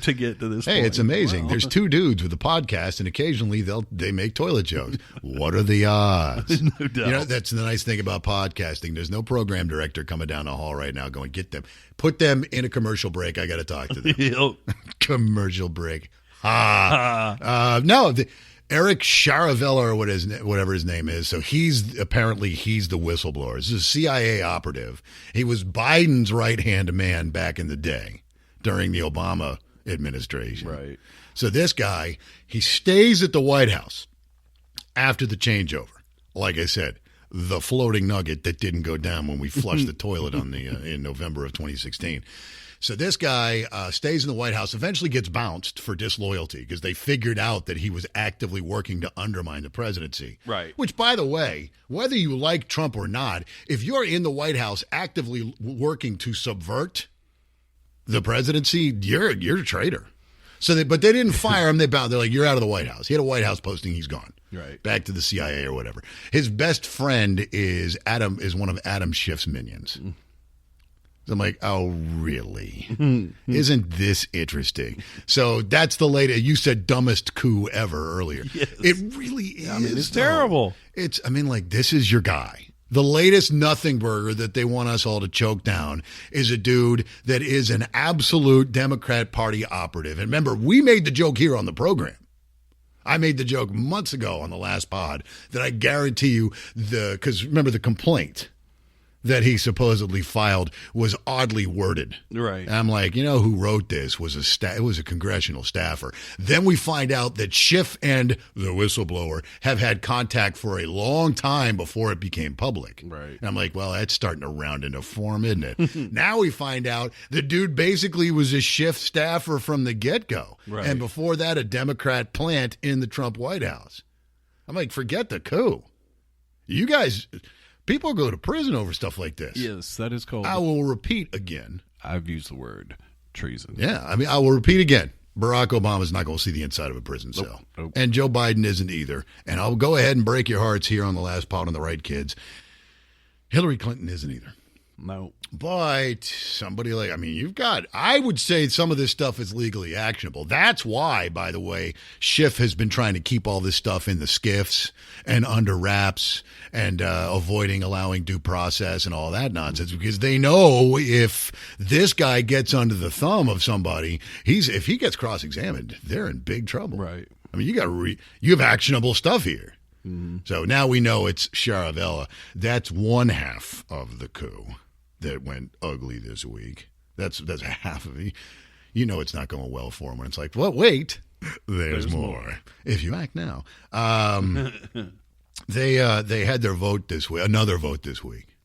O: to get to this point.
N: It's amazing. Wow. There's two dudes with a podcast and occasionally they make toilet jokes. What are the odds?
O: No doubt.
N: That's the nice thing about podcasting. There's no program director coming down the hall right now going, get them. Put them in a commercial break. I got to talk to them. Commercial break. No, Eric Sharavella or whatever his name is. So he's the whistleblower. This is a CIA operative. He was Biden's right-hand man back in the day during the Obama administration.
O: Right.
N: So this guy, he stays at the White House after the changeover. Like I said, the floating nugget that didn't go down when we flushed the toilet in November of 2016. So this guy stays in the White House, eventually gets bounced for disloyalty because they figured out that he was actively working to undermine the presidency.
O: Right.
N: Which, by the way, whether you like Trump or not, if you're in the White House actively working to subvert the presidency, you're a traitor. But they didn't fire him. They're like, you're out of the White House. He had a White House posting. He's gone.
O: Right.
N: Back to the CIA or whatever. His best friend is one of Adam Schiff's minions. I'm like, oh, really? Isn't this interesting? So that's the latest. You said dumbest coup ever earlier.
O: Yes.
N: It really is.
O: I mean, it's terrible.
N: This is your guy. The latest nothing burger that they want us all to choke down is a dude that is an absolute Democrat Party operative. And remember, we made the joke here on the program. I made the joke months ago on the last pod that I guarantee you because remember the complaint that he supposedly filed was oddly worded.
O: Right.
N: And I'm like, who wrote this was it was a congressional staffer. Then we find out that Schiff and the whistleblower have had contact for a long time before it became public.
O: Right.
N: And I'm like, well, that's starting to round into form, isn't it? Now we find out the dude basically was a Schiff staffer from the get-go.
O: Right.
N: And before that, a Democrat plant in the Trump White House. I'm like, forget the coup. You guys... People go to prison over stuff like this.
O: Yes, that is called...
N: I will repeat again.
O: I've used the word treason.
N: Yeah, I will repeat again. Barack Obama's not going to see the inside of a prison cell.
O: Nope.
N: And Joe Biden isn't either. And I'll go ahead and break your hearts here on the last pod on the right, kids. Hillary Clinton isn't either.
O: No.
N: But somebody I would say some of this stuff is legally actionable. That's why, by the way, Schiff has been trying to keep all this stuff in the skiffs and under wraps and avoiding allowing due process and all that nonsense, because they know if this guy gets under the thumb of somebody, if he gets cross-examined, they're in big trouble.
O: Right.
N: I mean, you have actionable stuff here. Mm-hmm. So now we know it's Sharavella. That's one half of the coup that went ugly this week. That's half of it. It's not going well for him when it's like, well, wait, there's more. If you act now. They had their vote this week, another vote this week.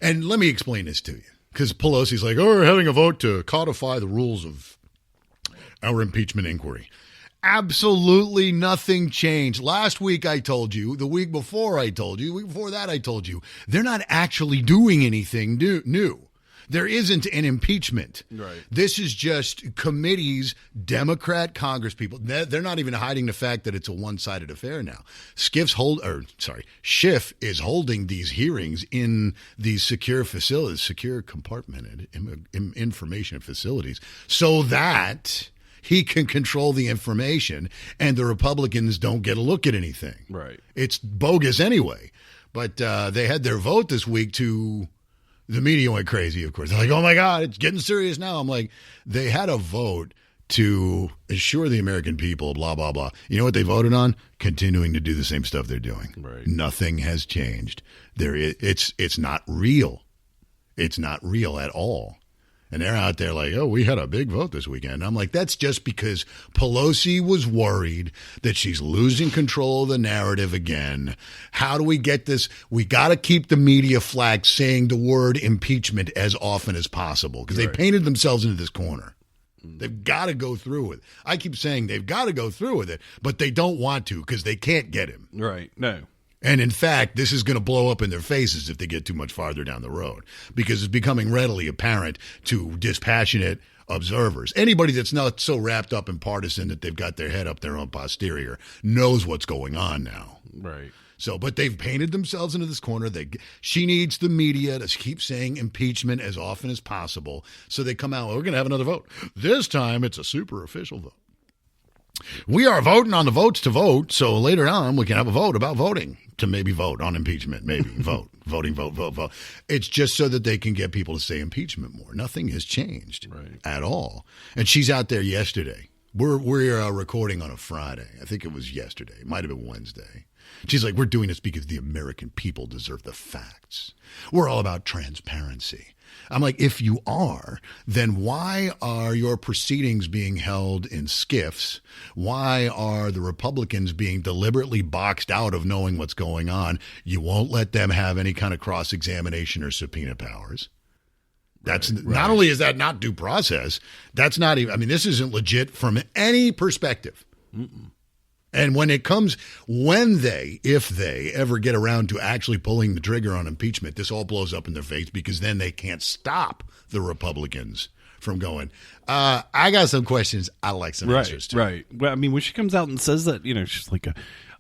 N: And let me explain this to you, because Pelosi's like, we're having a vote to codify the rules of our impeachment inquiry. Absolutely nothing changed. Last week I told you, the week before I told you, the week before that I told you, they're not actually doing anything new. There isn't an impeachment.
O: Right.
N: This is just committees, Democrat congresspeople. They're not even hiding the fact that it's a one-sided affair now. Schiff is holding these hearings in these secure facilities, secure compartmented information facilities, so that he can control the information and the Republicans don't get a look at anything.
O: Right.
N: It's bogus anyway. But they had their vote this week to... The media went crazy, of course. They're like, oh, my God, it's getting serious now. I'm like, they had a vote to assure the American people, blah, blah, blah. You know what they voted on? Continuing to do the same stuff they're doing.
O: Right.
N: Nothing has changed. It's not real. It's not real at all. And they're out there like, oh, we had a big vote this weekend. I'm like, that's just because Pelosi was worried that she's losing control of the narrative again. How do we get this? We got to keep the media flag saying the word impeachment as often as possible, because they painted themselves into this corner. They've got to go through with it. I keep saying they've got to go through with it, but they don't want to because they can't get him.
O: Right. No.
N: And in fact, this is going to blow up in their faces if they get too much farther down the road, because it's becoming readily apparent to dispassionate observers. Anybody that's not so wrapped up in partisan that they've got their head up their own posterior knows what's going on now.
O: Right.
N: So, but they've painted themselves into this corner. She needs the media to keep saying impeachment as often as possible. So they come out, we're going to have another vote. This time it's a super official vote. We are voting on the votes to vote, so later on we can have a vote about voting to maybe vote on impeachment, maybe vote. It's just so that they can get people to say impeachment more. Nothing has changed at all. And she's out there yesterday. We're recording on a Friday. I think it was yesterday. It might have been Wednesday. She's like, we're doing this because the American people deserve the facts. We're all about transparency. I'm like, if you are, then why are your proceedings being held in skiffs? Why are the Republicans being deliberately boxed out of knowing what's going on? You won't let them have any kind of cross-examination or subpoena powers. That's not only is that not due process, that's not even, I mean, this isn't legit from any perspective. Mm-mm. And if they ever get around to actually pulling the trigger on impeachment, this all blows up in their face, because then they can't stop the Republicans from going, I got some questions. I like some answers to.
O: Right. Well, I mean, when she comes out and says that, she's like,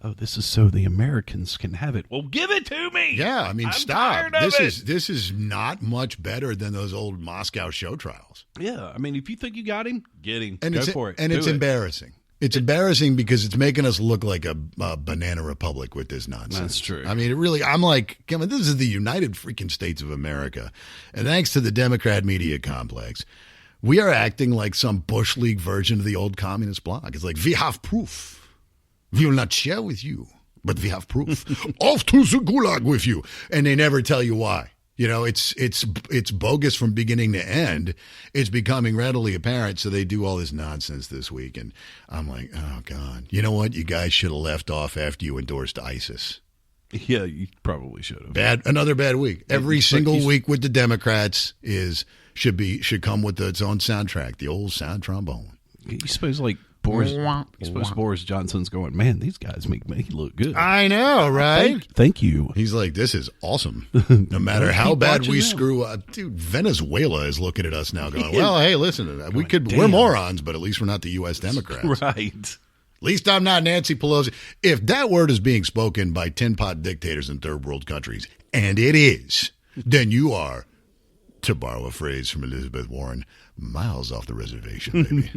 O: oh, this is so the Americans can have it. Well, give it to me.
N: Yeah, I mean,
O: I'm
N: stop.
O: tired of it.
N: This is not much better than those old Moscow show trials.
O: Yeah, I mean, if you think you got him, get him.
N: And
O: Go for it.
N: And
O: Do
N: it's
O: it.
N: embarrassing. It's embarrassing because it's making us look like a banana republic with this nonsense.
O: That's true.
N: I mean, it really, I'm like, come on, this is the United freaking States of America. And thanks to the Democrat media complex, we are acting like some Bush League version of the old communist bloc. It's like, we have proof. We will not share with you, but we have proof. Off to the gulag with you. And they never tell you why. It's bogus from beginning to end. It's becoming readily apparent. So they do all this nonsense this week. And I'm like, oh, God. You know what? You guys should have left off after you endorsed ISIS.
O: Yeah, you probably should have.
N: Another bad week. Every single week with the Democrats should come with its own soundtrack, the old sound trombone.
O: You suppose Boris Johnson's going, man, these guys make me look good.
N: I know, right?
O: Thank you.
N: He's like, this is awesome. No matter how bad we screw up. Dude, Venezuela is looking at us now going, well, hey, listen, we're morons, but at least we're not the U.S. Democrats.
O: Right.
N: At least I'm not Nancy Pelosi. If that word is being spoken by tin pot dictators in third world countries, and it is, then you are, to borrow a phrase from Elizabeth Warren, miles off the reservation, baby.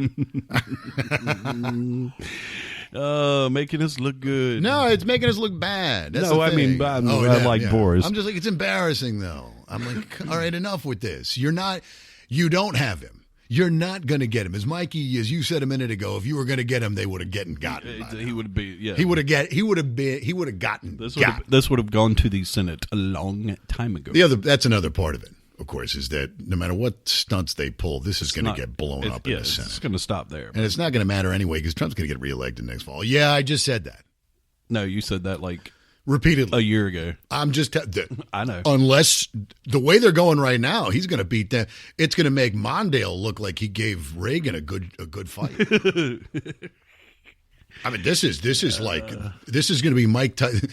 O: Making us look good.
N: No, it's making us look bad. That's
O: I mean, I like Boris.
N: I'm just like, it's embarrassing, though. I'm like, all right, enough with this. You don't have him. You're not going to get him. As Mikey, as you said a minute ago, if you were going to get him, they would have gotten.
O: He would be. Yeah.
N: He would have gotten.
O: This would have gone to the Senate a long time ago.
N: That's another part of it. Of course, is that no matter what stunts they pull, this is going to get blown up in the Senate.
O: It's going to stop there.
N: And it's not going to matter anyway because Trump's going to get reelected next fall. Yeah, I just said that.
O: No, you said that
N: repeatedly
O: a year ago.
N: I'm just
O: I know.
N: Unless the way they're going right now, he's going to beat them. It's going to make Mondale look like he gave Reagan a good fight. I mean, this is going to be Mike Tyson.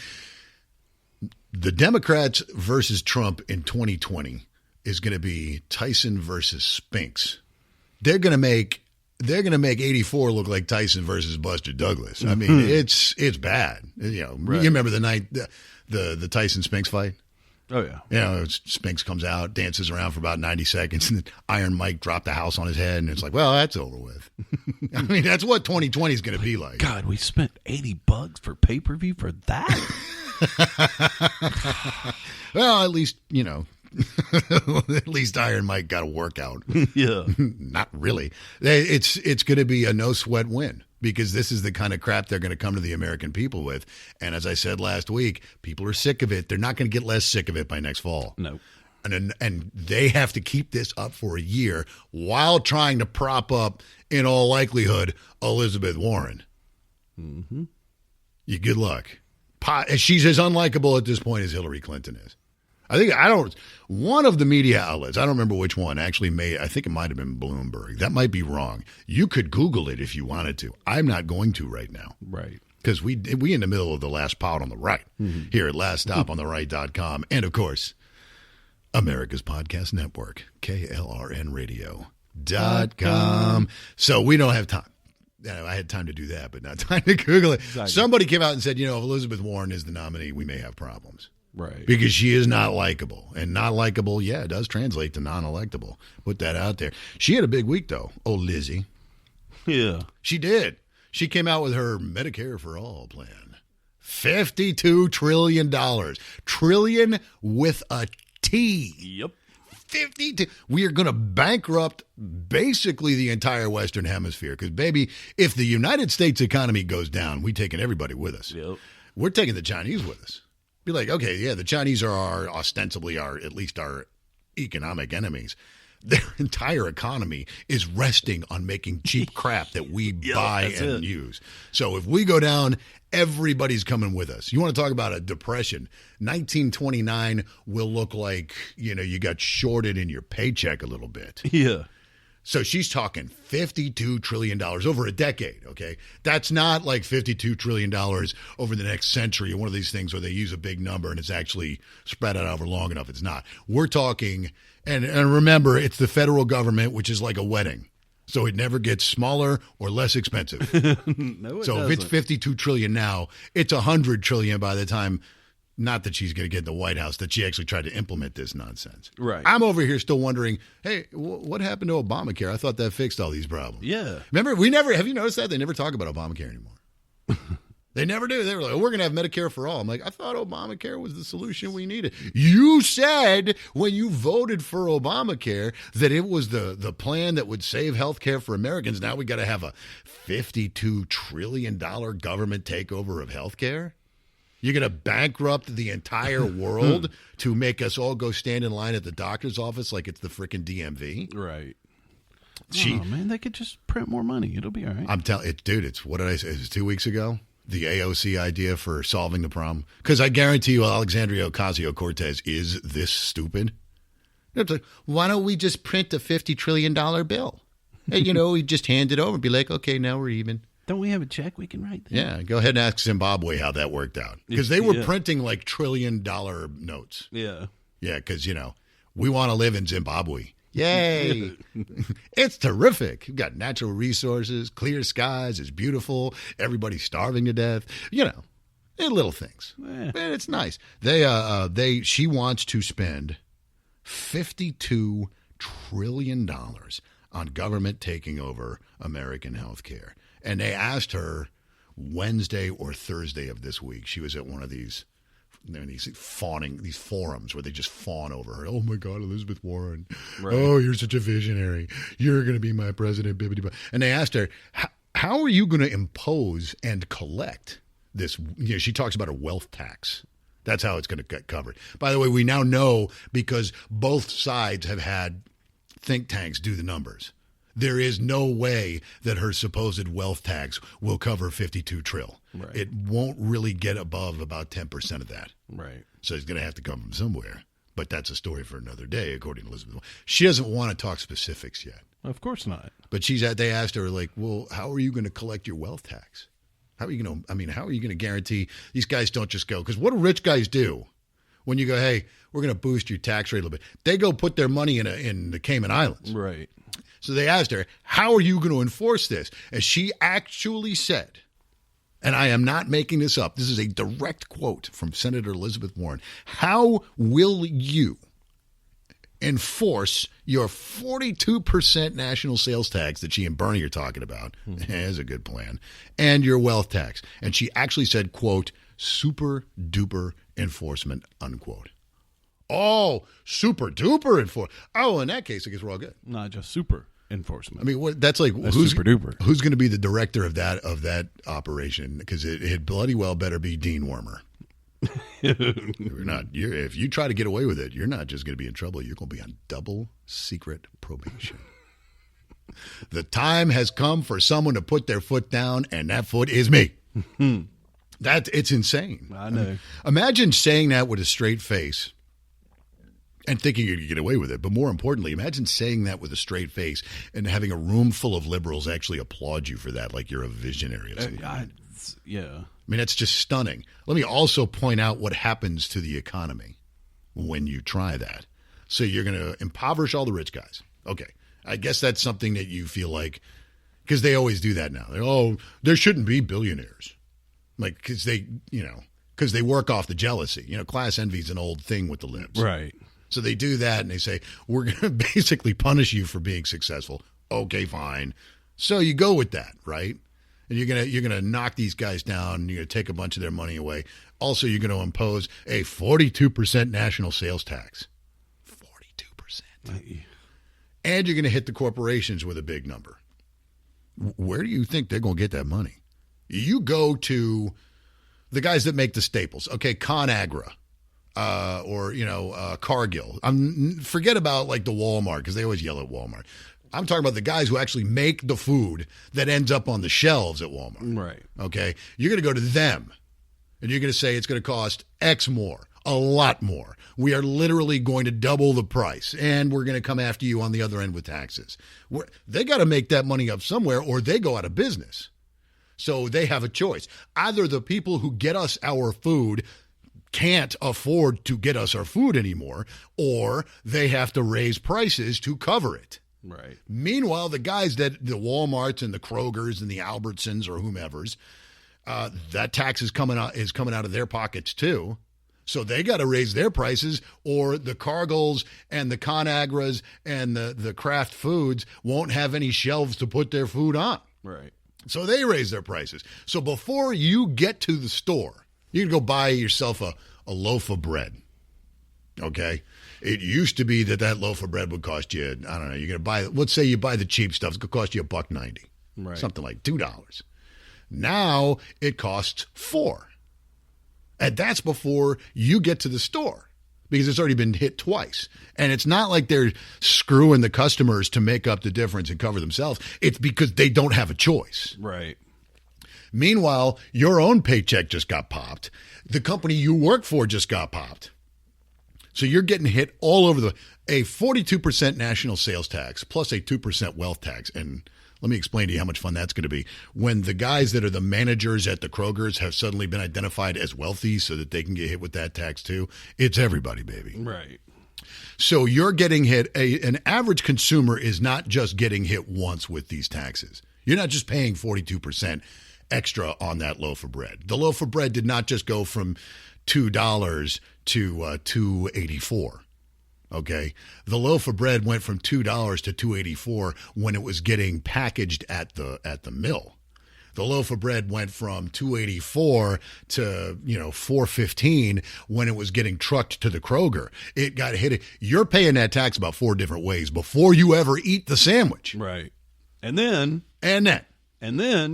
N: The Democrats versus Trump in 2020 is going to be Tyson versus Spinks. They're going to make 84 look like Tyson versus Buster Douglas. I mean, it's bad. Right. You remember the night the Tyson Spinks fight?
O: Oh yeah.
N: Spinks comes out, dances around for about 90 seconds, and then Iron Mike dropped the house on his head, and it's like, well, that's over with. I mean, that's what 2020 is going to be like.
O: God, we spent $80 for pay-per-view for that.
N: Well, at least at least Iron Mike got a workout.
O: Yeah.
N: Not really. It's going to be a no sweat win because this is the kind of crap they're going to come to the American people with. And as I said last week, people are sick of it. They're not going to get less sick of it by next fall.
O: No.
N: And they have to keep this up for a year while trying to prop up, in all likelihood, Elizabeth Warren.
O: Mm-hmm.
N: You good luck. She's as unlikable at this point as Hillary Clinton is. One of the media outlets, I don't remember which one, actually I think it might have been Bloomberg. That might be wrong. You could Google it if you wanted to. I'm not going to right now.
O: Right.
N: Because we in the middle of the last pod on the right here at laststopontheright.com. And, of course, America's Podcast Network, KLRNRadio.com. So we don't have time. I had time to do that, but not time to Google it. Exactly. Somebody came out and said, if Elizabeth Warren is the nominee, we may have problems.
O: Right.
N: Because she is not likable. And not likable, it does translate to non-electable. Put that out there. She had a big week, though. Oh, Lizzie.
O: Yeah.
N: She did. She came out with her Medicare for All plan. $52 trillion. Trillion with a T.
O: Yep.
N: 52. We are going to bankrupt basically the entire Western Hemisphere. Because, baby, if the United States economy goes down, we're taking everybody with us.
O: Yep.
N: We're taking the Chinese with us. Be like, okay, yeah, the Chinese are ostensibly at least our economic enemies. Their entire economy is resting on making cheap crap that we buy and use. So if we go down, everybody's coming with us. You want to talk about a depression? 1929 will look like, you got shorted in your paycheck a little bit.
O: Yeah.
N: So she's talking $52 trillion over a decade, okay? That's not like $52 trillion over the next century or one of these things where they use a big number and it's actually spread out over long enough. It's not. We're talking, and remember, it's the federal government, which is like a wedding. So it never gets smaller or less expensive.
O: No, it
N: so
O: doesn't.
N: if it's $52 trillion now, it's $100 trillion by the time. Not that she's going to get in the White House, that she actually tried to implement this nonsense.
O: Right.
N: I'm over here still wondering, hey, what happened to Obamacare? I thought that fixed all these problems.
O: Yeah.
N: Remember, have you noticed that? They never talk about Obamacare anymore. They never do. They were like, we're going to have Medicare for all. I'm like, I thought Obamacare was the solution we needed. You said when you voted for Obamacare that it was the plan that would save health care for Americans. Now we got to have a $52 trillion government takeover of health care? You're going to bankrupt the entire world to make us all go stand in line at the doctor's office like it's the freaking DMV?
O: Right. Man, they could just print more money. It'll be all right.
N: I'm telling it, dude, it's what did I say? It was 2 weeks ago? The AOC idea for solving the problem? Because I guarantee you Alexandria Ocasio-Cortez is this stupid. It's like, why don't we just print a $50 trillion bill? And, we just hand it over and be like, okay, now we're even.
O: Don't we have a check we can write there?
N: Yeah, go ahead and ask Zimbabwe how that worked out. Because they were printing like $1 trillion notes.
O: Yeah.
N: Yeah, because, we want to live in Zimbabwe. Yay. It's terrific. You've got natural resources, clear skies, it's beautiful, everybody's starving to death. Little things. And it's nice. She wants to spend $52 trillion on government taking over American health care. And they asked her Wednesday or Thursday of this week. She was at one of these forums where they just fawn over her. Oh my God, Elizabeth Warren. Right. Oh, you're such a visionary. You're going to be my president. Bibbidi. And they asked her, how are you going to impose and collect this? She talks about a wealth tax. That's how it's going to get covered. By the way, we now know because both sides have had think tanks do the numbers. There is no way that her supposed wealth tax will cover $52 trillion. Right. It won't really get above about 10% of that.
O: Right.
N: So it's going to have to come from somewhere. But that's a story for another day, according to Elizabeth. She doesn't want to talk specifics yet.
O: Of course not.
N: But they asked her, like, well, how are you going to collect your wealth tax? How are you going to guarantee these guys don't just go? Because what do rich guys do when you go, hey, we're going to boost your tax rate a little bit? They go put their money in the Cayman Islands.
O: Right.
N: So they asked her, how are you going to enforce this? And she actually said, and I am not making this up, this is a direct quote from Senator Elizabeth Warren, how will you enforce your 42% national sales tax that she and Bernie are talking about? That's a good plan. And your wealth tax. And she actually said, quote, super duper enforcement, unquote. Oh, super duper enforcement. Oh, in that case, I guess we're all good.
O: Not just super enforcement.
N: I mean, that's like
O: that's
N: who's
O: super duper.
N: Who's going to be the director of that operation? Because it bloody well better be Dean Wormer. If you try to get away with it, you're not just going to be in trouble. You're going to be on double secret probation. The time has come for someone to put their foot down, and that foot is me. It's insane.
O: I know.
N: Imagine saying that with a straight face. And thinking you could get away with it. But more importantly, imagine saying that with a straight face and having a room full of liberals actually applaud you for that, like you're a visionary.
O: Yeah.
N: I mean, that's just stunning. Let me also point out what happens to the economy when you try that. So you're going to impoverish all the rich guys. Okay. I guess that's something that you feel like, because they always do that now. There shouldn't be billionaires. Like, because they work off the jealousy. Class envy is an old thing with the libs.
O: Right.
N: So they do that and they say, we're going to basically punish you for being successful. Okay, fine. So you go with that, right? And you're going to knock these guys down and you're going to take a bunch of their money away. Also, you're going to impose a 42% national sales tax. 42%. And you're going to hit the corporations with a big number. Where do you think they're going to get that money? You go to the guys that make the staples. Okay, ConAgra. Cargill. Forget about like the Walmart, because they always yell at Walmart. I'm talking about the guys who actually make the food that ends up on the shelves at Walmart.
O: Right.
N: Okay. You're going to go to them and you're going to say it's going to cost X more. a lot more. We are literally going to double the price, and we're going to come after you on the other end with taxes. They got to make that money up somewhere, or they go out of business. So they have a choice. Either the people who get us our food can't afford to get us our food anymore, or they have to raise prices to cover it.
O: Right.
N: Meanwhile, the guys the Walmarts and the Krogers and the Albertsons or whomever's, that tax is coming out of their pockets too. So they got to raise their prices, or the Cargills and the ConAgras and the Kraft Foods won't have any shelves to put their food on.
O: Right. So
N: they raise their prices. So before you get to the store, you can go buy yourself a loaf of bread. Okay? It used to be that loaf of bread would cost you, I don't know, you're going to buy, let's say you buy the cheap stuff, it's going to cost you $1.90.
O: Right.
N: Something like $2. Now it costs $4. And that's before you get to the store, because it's already been hit twice. And it's not like they're screwing the customers to make up the difference and cover themselves. It's because they don't have a choice.
O: Right.
N: Meanwhile, your own paycheck just got popped. The company you work for just got popped. So you're getting hit all over a 42% national sales tax plus a 2% wealth tax. And let me explain to you how much fun that's going to be. When the guys that are the managers at the Krogers have suddenly been identified as wealthy so that they can get hit with that tax too, it's everybody, baby.
O: Right.
N: So you're getting hit. An average consumer is not just getting hit once with these taxes. You're not just paying 42% extra on that loaf of bread. The loaf of bread did not just go from $2 to $2.84. Okay, the loaf of bread went from $2 to $2.84 when it was getting packaged at the mill. The loaf of bread went from $2.84 to $4.15 when it was getting trucked to the Kroger. It got hit. You're paying that tax about 4 different ways before you ever eat the sandwich.
O: Right, and then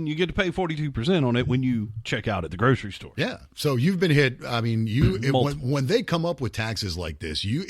O: you get to pay 42% on it when you check out at the grocery store.
N: Yeah. So you've been hit. I mean, when they come up with taxes like this, you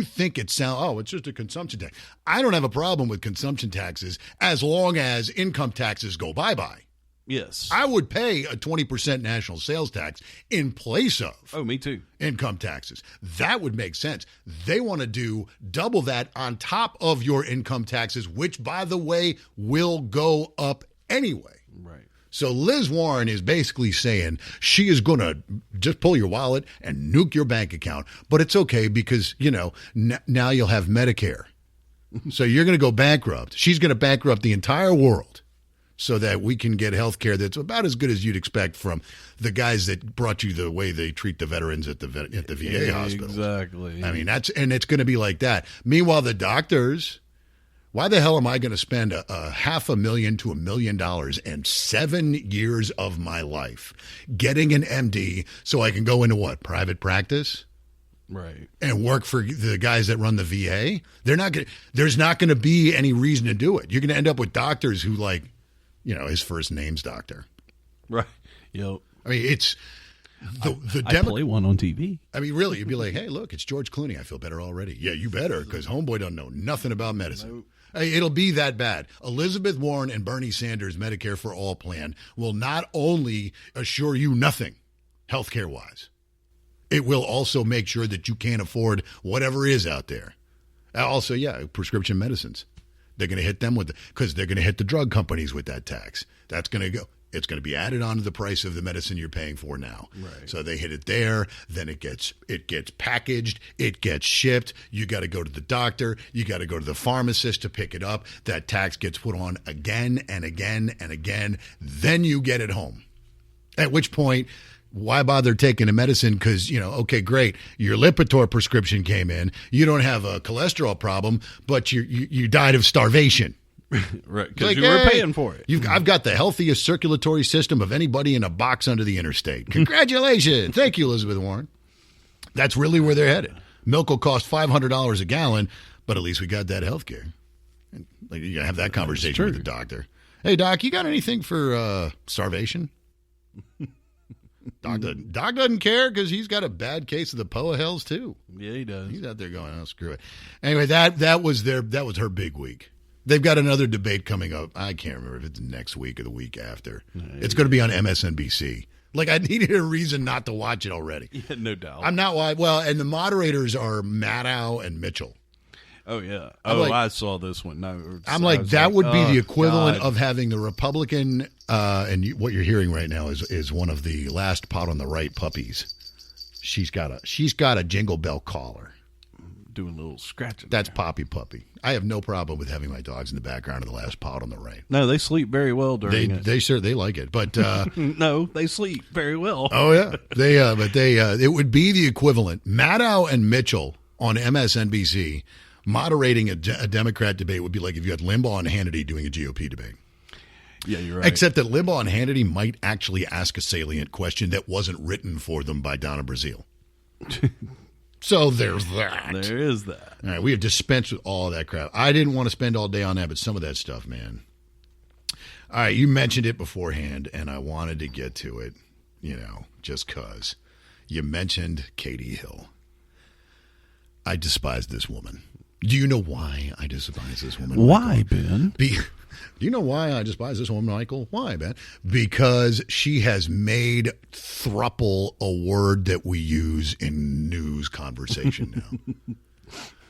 N: think it's just a consumption tax. I don't have a problem with consumption taxes as long as income taxes go bye-bye.
O: Yes.
N: I would pay a 20% national sales tax in place of.
O: Oh, me too.
N: Income taxes. That would make sense. They want to do double that on top of your income taxes, which, by the way, will go up anyway.
O: Right.
N: So Liz Warren is basically saying she is going to just pull your wallet and nuke your bank account. But it's okay because, now you'll have Medicare. So you're going to go bankrupt. She's going to bankrupt the entire world so that we can get health care that's about as good as you'd expect from the guys that brought you the way they treat the veterans at the VA hospital.
O: Exactly.
N: I mean, it's going to be like that. Meanwhile, the doctors... Why the hell am I going to spend $500,000 to $1 million and 7 years of my life getting an MD so I can go into private practice?
O: Right.
N: And work for the guys that run the VA? There's not going to be any reason to do it. You're going to end up with doctors who his first name's doctor.
O: Right. Yep.
N: I mean, it's
O: I play one on TV.
N: I mean, really, you'd be like, hey, look, it's George Clooney. I feel better already. Yeah, you better, because homeboy don't know nothing about medicine.
O: Nope.
N: It'll be that bad. Elizabeth Warren and Bernie Sanders' Medicare for All plan will not only assure you nothing healthcare-wise, it will also make sure that you can't afford whatever is out there. Also, prescription medicines. They're going to hit them because they're going to hit the drug companies with that tax. That's going to go. It's going to be added on to the price of the medicine you're paying for now.
O: Right.
N: So they hit it there, then it gets packaged, it gets shipped. You got to go to the doctor, you got to go to the pharmacist to pick it up. That tax gets put on again and again and again. Then you get it home. At which point, why bother taking the medicine? Because, okay, great. Your Lipitor prescription came in. You don't have a cholesterol problem, but you died of starvation.
O: Right, because you were paying for it.
N: I've got the healthiest circulatory system of anybody in a box under the interstate. Congratulations. Thank you, Elizabeth Warren. That's really where they're headed. Milk will cost $500 a gallon, but at least we got that health care. You got to have that conversation with the doctor. Hey, Doc, you got anything for starvation? Doc doesn't care because he's got a bad case of the POA hells, too.
O: Yeah, he does.
N: He's out there going, oh, screw it. Anyway, that was her big week. They've got another debate coming up. I can't remember if it's next week or the week after. It's going to be on MSNBC. Like, I needed a reason not to watch it already.
O: Yeah, no doubt.
N: I'm not why. Well, and the moderators are Maddow and Mitchell.
O: Oh, yeah.
N: I
O: saw this one. No,
N: I'm like, that would be the equivalent
O: God.
N: of having the Republican, what you're hearing right now is one of the last pot on the right puppies. She's got a jingle bell collar.
O: Doing a little scratching.
N: That's Poppy Puppy. I have no problem with having my dogs in the background of the last pot on the right.
O: No, they sleep very well during it.
N: They like it, but
O: no, they sleep very well.
N: Oh yeah, it would be the equivalent. Maddow and Mitchell on MSNBC moderating a Democrat debate would be like if you had Limbaugh and Hannity doing a GOP debate.
O: Yeah, you're right.
N: Except that Limbaugh and Hannity might actually ask a salient question that wasn't written for them by Donna Brazile. So there's that.
O: There is that.
N: All right, we have dispensed with all of that crap. I didn't want to spend all day on that, but some of that stuff, man. All right, you mentioned it beforehand, and I wanted to get to it, just because. You mentioned Katie Hill. I despise this woman. Do you know why I despise this woman?
O: Why,
N: Michael?
O: Ben?
N: Do you know why I despise this woman, Michael? Why, Ben? Because she has made thruple a word that we use in news conversation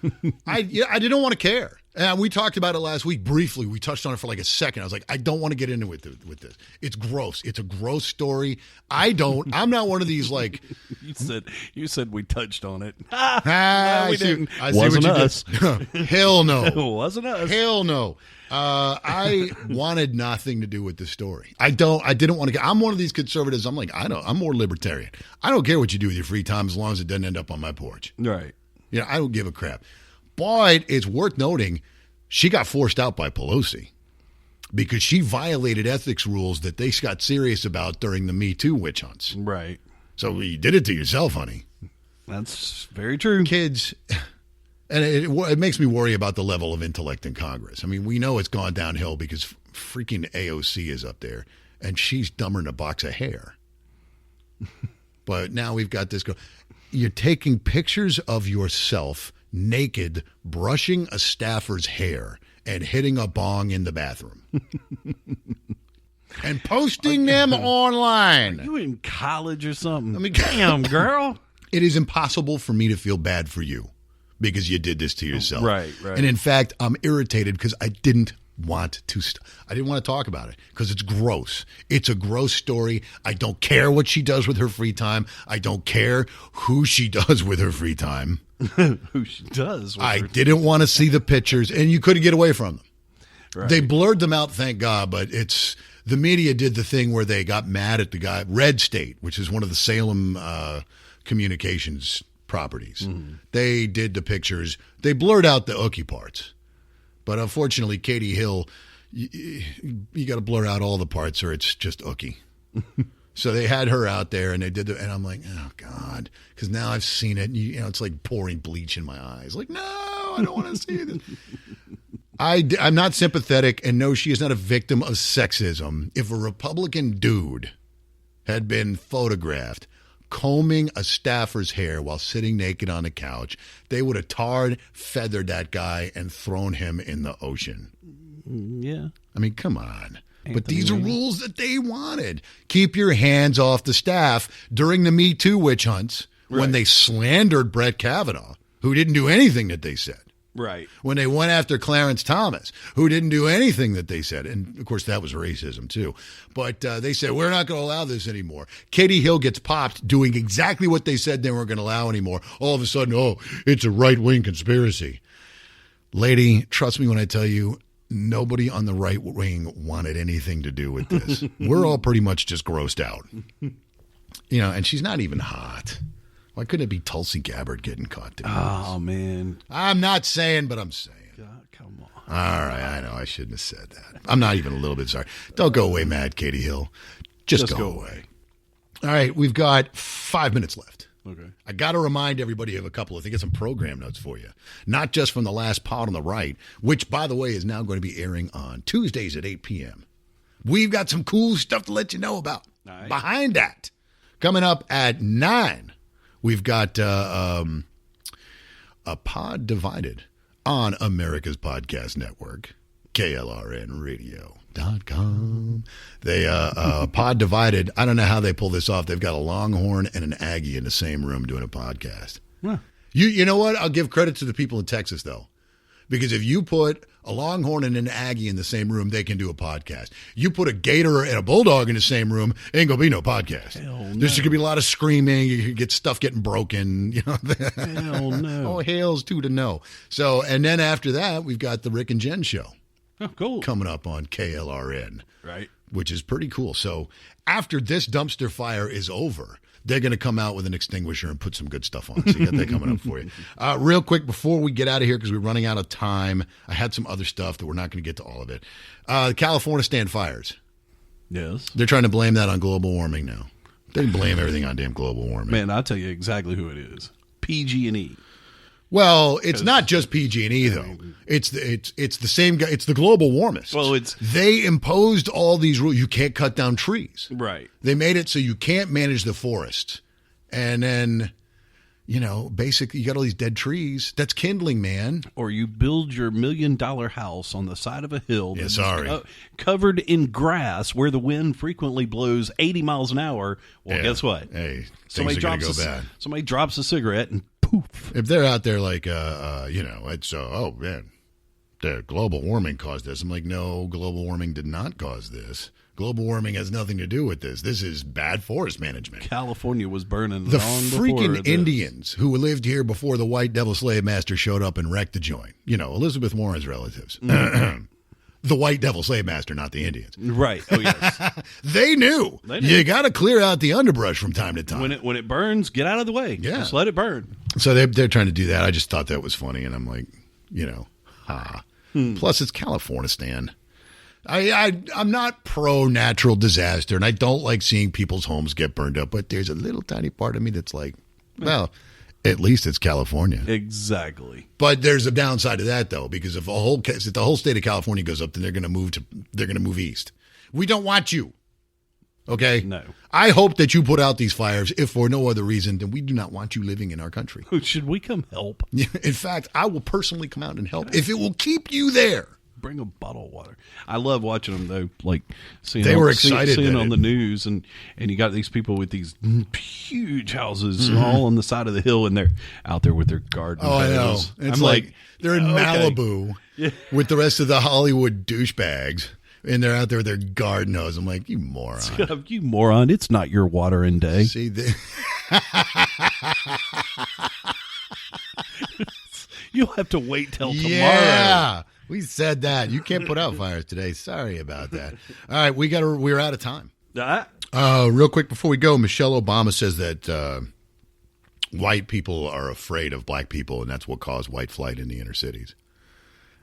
N: now. I didn't want to care. And we talked about it last week briefly. We touched on it for like a second. I was like, I don't want to get into it with this. It's gross. It's a gross story. I'm not one of these like.
O: You said we touched on it.
N: No,
O: we didn't.
N: Wasn't
O: us.
N: Hell no.
O: It wasn't us.
N: Hell no. I wanted nothing to do with the story. I didn't want to get. I'm one of these conservatives. I'm like, I'm more libertarian. I don't care what you do with your free time as long as it doesn't end up on my porch.
O: Right.
N: I don't give a crap. But it's worth noting, she got forced out by Pelosi because she violated ethics rules that they got serious about during the Me Too witch hunts.
O: Right.
N: So you did it to yourself, honey.
O: That's very true.
N: Kids, and it makes me worry about the level of intellect in Congress. I mean, we know it's gone downhill because freaking AOC is up there, and she's dumber than a box of hair. But now we've got this girl. You're taking pictures of yourself naked, brushing a staffer's hair and hitting a bong in the bathroom. And posting them online.
O: Are you in college or something?
N: I mean,
O: damn, girl.
N: It is impossible for me to feel bad for you because you did this to yourself.
O: Right.
N: And in fact, I'm irritated because I didn't want to talk about it because it's gross. It's a gross story. I don't care what she does with her free time. I don't care who she does with her free time.
O: Who she does.
N: I didn't want to see the pictures, and you couldn't get away from them.
O: Right.
N: They blurred them out, thank God, but the media did the thing where they got mad at the guy, Red State, which is one of the Salem communications properties. Mm-hmm. They did the pictures. They blurred out the ookie parts. But unfortunately, Katie Hill, you got to blur out all the parts or it's just ookie. So they had her out there and they did and I'm like, oh, God. Because now I've seen it. And it's like pouring bleach in my eyes. Like, no, I don't want to see this. I'm not sympathetic, and no, she is not a victim of sexism. If a Republican dude had been photographed combing a staffer's hair while sitting naked on a couch, they would have tarred, feathered that guy, and thrown him in the ocean.
O: Yeah.
N: I mean, come on. But these are rules that they wanted. Keep your hands off the staff during the Me Too witch hunts when they slandered Brett Kavanaugh, who didn't do anything that they said.
O: Right.
N: When they went after Clarence Thomas, who didn't do anything that they said. And, of course, that was racism, too. But they said, we're not going to allow this anymore. Katie Hill gets popped doing exactly what they said they weren't going to allow anymore. All of a sudden, it's a right-wing conspiracy. Lady, trust me when I tell you, nobody on the right wing wanted anything to do with this. We're all pretty much just grossed out. And she's not even hot. Why couldn't it be Tulsi Gabbard getting caught doing this?
O: Oh, man.
N: I'm not saying, but I'm saying.
O: God, come on.
N: All right, I know. I shouldn't have said that. I'm not even a little bit sorry. Don't go away mad, Katie Hill. Just go away. All right, we've got 5 minutes left.
O: Okay.
N: I got to remind everybody of a couple of things. Get some program notes for you. Not just from the last pod on the right, which, by the way, is now going to be airing on Tuesdays at 8 p.m. We've got some cool stuff to let you know about.
O: Right.
N: Behind that, coming up at 9, we've got a Pod Divided on America's Podcast Network. KLRNRadio.com. They Pod Divided. I don't know how they pull this off. They've got a Longhorn and an Aggie in the same room doing a podcast.
O: Huh.
N: You know what? I'll give credit to the people in Texas, though. Because if you put a Longhorn and an Aggie in the same room, they can do a podcast. You put a Gator and a Bulldog in the same room, ain't going to be no podcast.
O: Hell no.
N: There's going to be a lot of screaming. You could get stuff getting broken. You know?
O: Hell no.
N: Oh, hails to the no. So, and then after that, we've got the Rick and Jen show.
O: Oh, cool.
N: Coming up on KLRN.
O: Right.
N: Which is pretty cool. So after this dumpster fire is over, they're going to come out with an extinguisher and put some good stuff on. So you got that coming up for you. Real quick, before we get out of here, because we're running out of time, I had some other stuff that we're not going to get to all of it. California stand fires.
O: Yes.
N: They're trying to blame that on global warming now. They blame everything on damn global warming.
O: Man, I'll tell you exactly who it is. PG&E.
N: Well, it's not just PG&E though. It's the same guy. It's the global warmists.
O: Well,
N: they imposed all these rules. You can't cut down trees.
O: Right.
N: They made it so you can't manage the forests, and then, basically you got all these dead trees. That's kindling, man.
O: Or you build your $1 million house on the side of a hill that's covered in grass where the wind frequently blows 80 miles an hour. Well, guess what?
N: Hey,
O: somebody drops a cigarette and poof.
N: If they're out there like, it's, oh, man, the global warming caused this. I'm like, no, global warming did not cause this. Global warming has nothing to do with this. This is bad forest management.
O: California was burning
N: the
O: long
N: freaking
O: before
N: Indians who lived here before the white devil slave master showed up and wrecked the joint. Elizabeth Warren's relatives. The white devil slave master, not the Indians.
O: Right. Oh, yes.
N: They knew. You got to clear out the underbrush from time to time.
O: When it burns, get out of the way.
N: Yeah.
O: Just let it burn.
N: So they're trying to do that. I just thought that was funny, and I'm like, Plus, it's California, Stan. I'm not pro natural disaster, and I don't like seeing people's homes get burned up, but there's a little tiny part of me that's like, well, at least it's California.
O: Exactly.
N: But there's a downside to that, though, because if the whole state of California goes up, then they're going to move east. We don't want you. Okay?
O: No.
N: I hope that you put out these fires, if for no other reason than we do not want you living in our country.
O: Should we come help?
N: In fact, I will personally come out and help if it will keep you there.
O: Bring a bottle of water. I love watching them though, like seeing on the news, and you got these people with these huge houses all on the side of the hill, and they're out there with their garden.
N: Oh, hose. I know. It's like they're in Malibu with the rest of the Hollywood douchebags, and they're out there with their garden hose. I'm like, you moron.
O: You moron. It's not your watering day.
N: See,
O: you'll have to wait till tomorrow.
N: Yeah. We said that. You can't put out fires today. Sorry about that. All right, we're out of time. Real quick before we go, Michelle Obama says that white people are afraid of black people, and that's what caused white flight in the inner cities.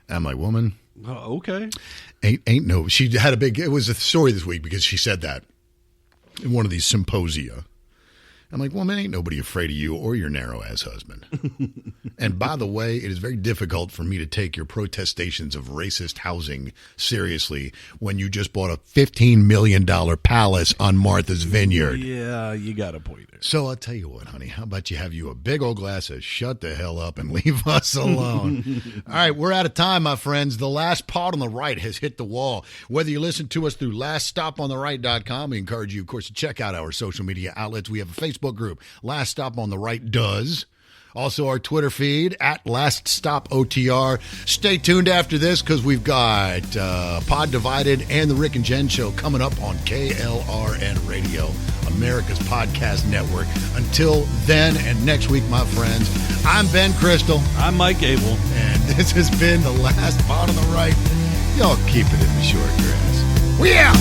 N: And I'm like, woman.
O: Okay.
N: Ain't no. She had it was a story this week because she said that in one of these symposia. I'm like, woman, ain't nobody afraid of you or your narrow-ass husband. And by the way, it is very difficult for me to take your protestations of racist housing seriously when you just bought a $15 million palace on Martha's Vineyard.
O: Yeah, you got a point there.
N: So I'll tell you what, honey, how about you have a big old glass of shut the hell up and leave us alone. All right, we're out of time, my friends. The last pod on the right has hit the wall. Whether you listen to us through laststopontheright.com, we encourage you, of course, to check out our social media outlets. We have a Facebook group, Last Stop on the Right Does. Also, our Twitter feed, @LastStopOTR. Stay tuned after this because we've got Pod Divided and the Rick and Jen Show coming up on KLRN Radio, America's podcast network. Until then and next week, my friends, I'm Ben Crystal.
O: I'm Mike Abel.
N: And this has been the Last Pod on the Right. Y'all keep it in the short grass. We out!